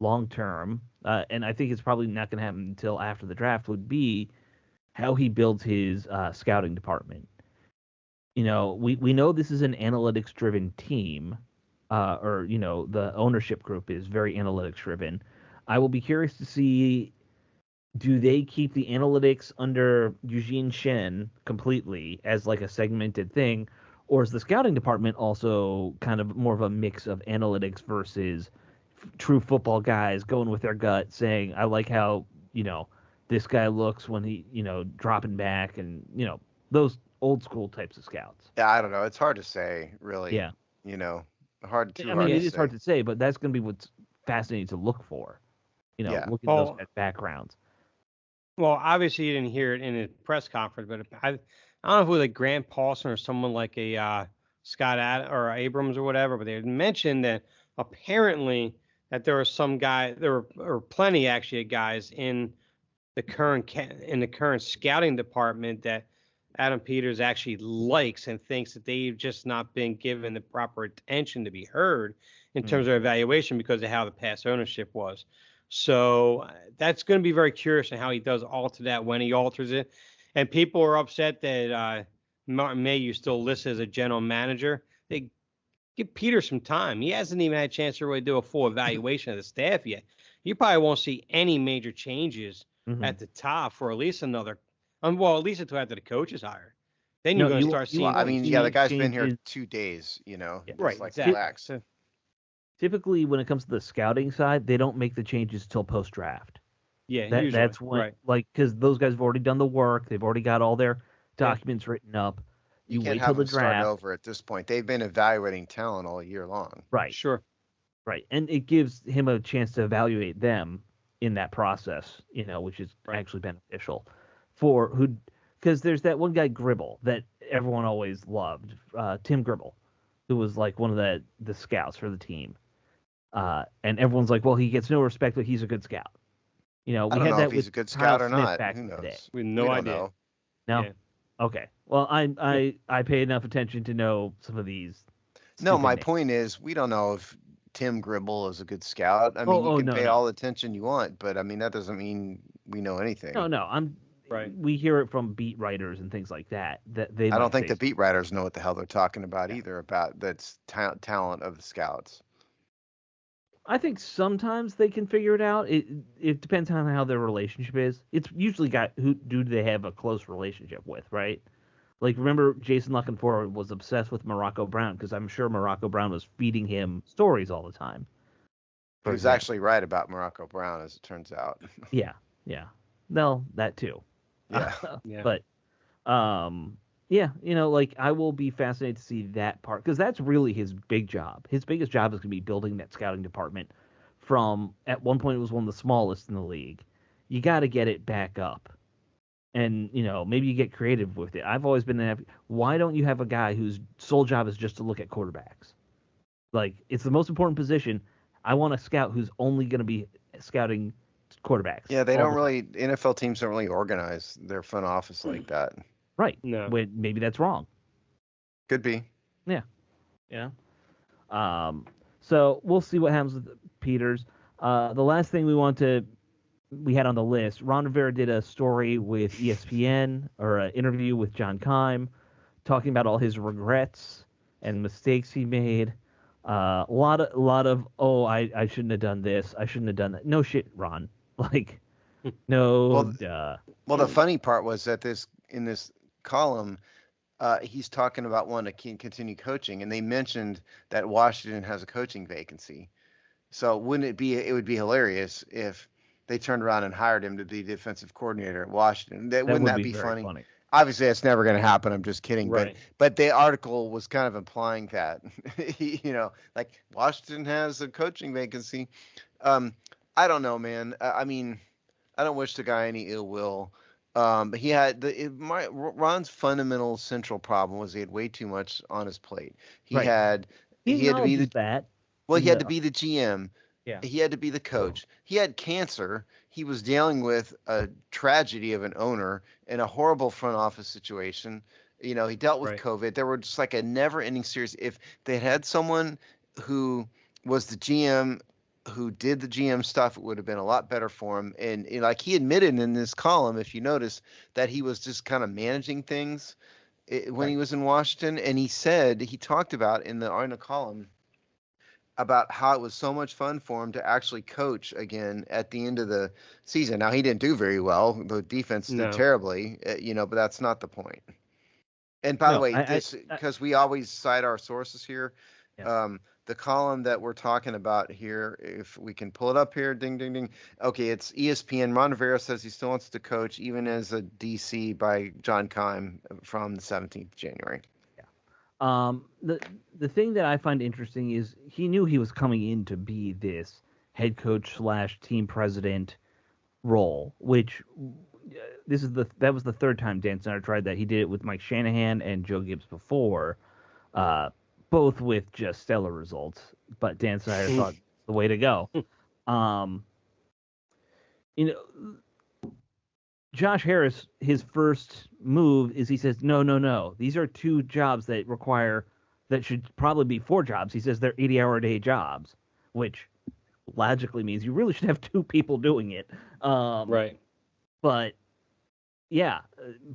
long term, and I think it's probably not going to happen until after the draft, would be how he builds his scouting department. We know this is an analytics-driven team, or the ownership group is very analytics-driven. I will be curious to see, do they keep the analytics under Eugene Shen completely as like a segmented thing, or is the scouting department also kind of more of a mix of analytics versus true football guys going with their gut, saying, I like how, this guy looks when he, dropping back, and, those old school types of scouts. Yeah, I don't know. It's hard to say, really. Yeah. Hard to it is hard to say, but that's going to be what's fascinating to look for. Look at those backgrounds. Well, obviously you didn't hear it in a press conference, but I don't know if it was like Grant Paulson or someone like a Scott or Abrams or whatever, but they had mentioned that apparently that there were plenty actually of guys in the current scouting department that Adam Peters actually likes and thinks that they've just not been given the proper attention to be heard in terms of evaluation because of how the past ownership was. So that's going to be very curious in how he does alter that, when he alters it. And people are upset that Martin Mayhew still listed as a general manager. They give Peter some time. He hasn't even had a chance to really do a full evaluation of the staff yet. You probably won't see any major changes at the top for at least another, at least until after the coach is hired. Then you're going to start seeing. The guy's been here 2 days. Right? Exactly. Relax. Typically, when it comes to the scouting side, they don't make the changes till post-draft. Yeah, that's when, because those guys have already done the work. They've already got all their documents written up. You wait till the draft. Start over at this point. They've been evaluating talent all year long. Right. Sure. Right, and it gives him a chance to evaluate them in that process, which is actually beneficial because there's that one guy Gribble that everyone always loved, Tim Gribble, who was like one of the scouts for the team. And everyone's like, well, he gets no respect, but he's a good scout. We had that if he's a good scout or not. Who knows? We have no idea. Know. No? Yeah. Okay. Well, I pay enough attention to know some of these. No, my point is we don't know if Tim Gribble is a good scout. I mean, you can pay all the attention you want, but I mean, that doesn't mean we know anything. No. We hear it from beat writers and things like that. I don't think the beat writers know what the hell they're talking about either, about that's talent of the scouts. I think sometimes they can figure it out. It depends on how their relationship is. It's usually who do they have a close relationship with, right? Like, remember, Jason La Canfora was obsessed with Morocco Brown because I'm sure Morocco Brown was feeding him stories all the time. He was actually right about Morocco Brown, as it turns out. Yeah, yeah. Well, that too. Yeah. Yeah. But, yeah, like, I will be fascinated to see that part because that's really his big job. His biggest job is going to be building that scouting department from, at one point, it was one of the smallest in the league. You got to get it back up. And, maybe you get creative with it. I've always been why don't you have a guy whose sole job is just to look at quarterbacks? Like, it's the most important position. I want a scout who's only going to be scouting quarterbacks. Yeah, they don't really, NFL teams don't really organize their front office like that. Right. No. Maybe that's wrong. Could be. Yeah. Yeah. So we'll see what happens with Peters. The last thing we had on the list, Ron Rivera did a story with ESPN, or an interview with John Keim, talking about all his regrets and mistakes he made. A lot of I shouldn't have done this, I shouldn't have done that. No shit, Ron. Like, no. Well, the funny part was that in this column, he's talking about wanting to continue coaching, and they mentioned that Washington has a coaching vacancy. So it would be hilarious if they turned around and hired him to be defensive coordinator at Washington. Wouldn't that be funny? Obviously, that's never going to happen. I'm just kidding. Right. But the article was kind of implying that, like Washington has a coaching vacancy. I don't know, man. I mean, I don't wish the guy any ill will. But he had Ron's fundamental central problem was he had way too much on his plate. He had to be the he had to be the GM. Yeah. He had to be the coach. He had cancer. He was dealing with a tragedy of an owner in a horrible front office situation. He dealt with COVID. There were just like a never-ending series. If they had someone who was the GM who did the GM stuff, it would have been a lot better for him. And like he admitted in this column, if you notice, that he was just kind of managing things when he was in Washington. And he talked about in the column about how it was so much fun for him to actually coach again at the end of the season. Now, he didn't do very well. The defense did terribly, but that's not the point. And by the way, because we always cite our sources here, the column that we're talking about here, if we can pull it up here, ding, ding, ding. Okay, it's ESPN. Ron Rivera says he still wants to coach even as a DC by John Keim from the 17th of January. The thing that I find interesting is he knew he was coming in to be this head coach / team president role, which that was the third time Dan Snyder tried that. He did it with Mike Shanahan and Joe Gibbs before, both with just stellar results. But Dan Snyder thought the way to go. Josh Harris, his first move is he says, no. These are two jobs that should probably be 4 jobs. He says they're 80-hour-a-day jobs, which logically means you really should have 2 people doing it. Right. But, yeah,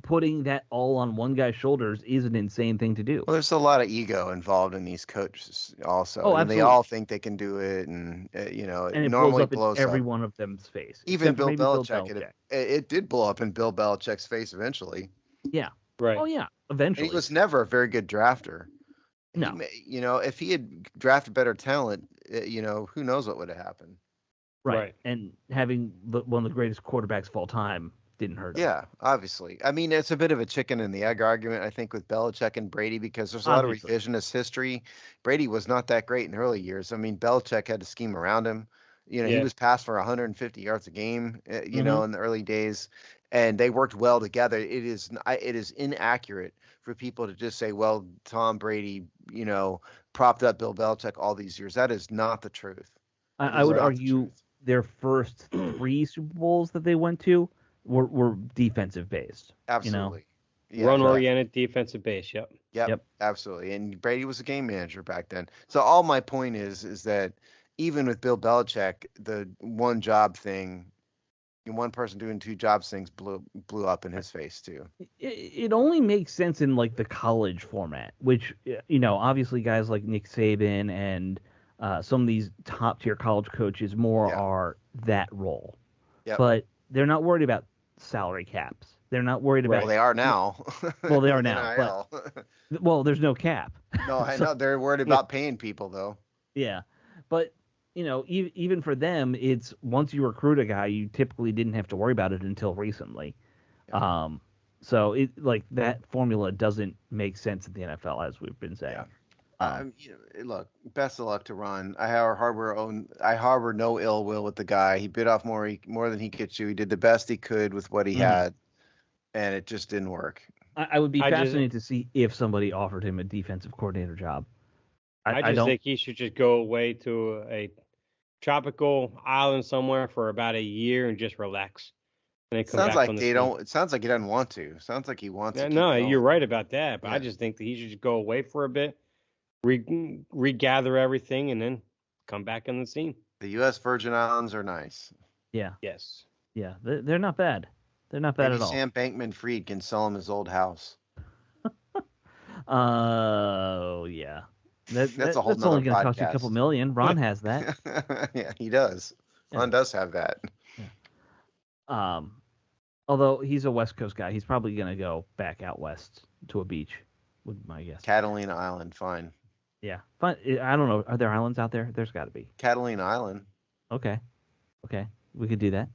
putting that all on one guy's shoulders is an insane thing to do. Well, there's a lot of ego involved in these coaches also. Oh, and they all think they can do it, and, and it normally blows up in every one of them's face. Even Bill Belichick. It did blow up in Bill Belichick's face eventually. Yeah. Right. Oh, yeah, eventually. And he was never a very good drafter. No. If he had drafted better talent, who knows what would have happened. Right. And having one of the greatest quarterbacks of all time didn't hurt him. Yeah, obviously. I mean, it's a bit of a chicken and the egg argument, I think, with Belichick and Brady, because there's a lot of revisionist history. Brady was not that great in the early years. I mean, Belichick had to scheme around him. He was passed for 150 yards a game, in the early days, and they worked well together. It is inaccurate for people to just say, well, Tom Brady, propped up Bill Belichick all these years. That is not the truth. I would argue their first 3 Super Bowls that they went to were defensive based. Absolutely. Yeah, run-oriented, defensive base. Yep, absolutely. And Brady was a game manager back then. So all my point is that even with Bill Belichick, the one job thing, one person doing 2 jobs things blew up in his face too. It only makes sense in like the college format, which obviously guys like Nick Saban and some of these top tier college coaches are that role. Yep. But they're not worried about salary caps. They're not worried about. Well, they are now. Well, they are now. But, well, there's no cap. No, I know they're worried about paying people though. Yeah, but even for them, it's once you recruit a guy, you typically didn't have to worry about it until recently. Yeah. So it that formula doesn't make sense in the NFL, as we've been saying. Yeah. Look, best of luck to Ron. I harbor no ill will with the guy. He bit off more than he could chew. He did the best he could with what he had, and it just didn't work. I would be fascinated to see if somebody offered him a defensive coordinator job. I think he should just go away to a tropical island somewhere for about a year and just relax. And then come sounds back like It sounds like he doesn't want to. Sounds like he wants to. No, you're right about that. But I just think that he should just go away for a bit, regather everything, and then come back on the scene. The U.S. Virgin Islands are nice. Yeah. Yes. Yeah, they're not bad. They're not bad at all. Sam Bankman-Fried can sell him his old house. Oh, yeah. That's podcast. only going to cost you a couple million. Ron has that. Yeah, he does. Ron does have that. Yeah. Although he's a West Coast guy, he's probably going to go back out west to a beach, would be my guess. Catalina Island, fine. Yeah. Fine. I don't know. Are there islands out there? There's got to be. Catalina Island. Okay. We could do that.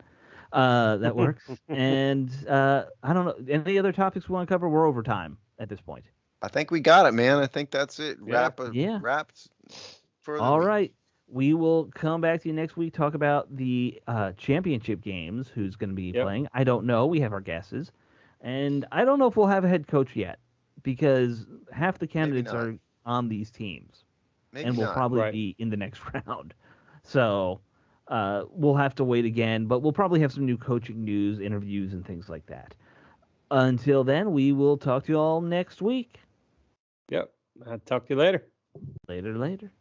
That works. And I don't know. Any other topics we want to cover? We're over time at this point. I think we got it, man. I think that's it. Wrapped for the week. Right. We will come back to you next week, talk about the championship games, who's going to be playing. I don't know. We have our guesses. And I don't know if we'll have a head coach yet, because half the candidates are on these teams. And will probably be in the next round. So we'll have to wait again, but we'll probably have some new coaching news, interviews, and things like that. Until then, we will talk to you all next week. Yep. I'll talk to you later. Later.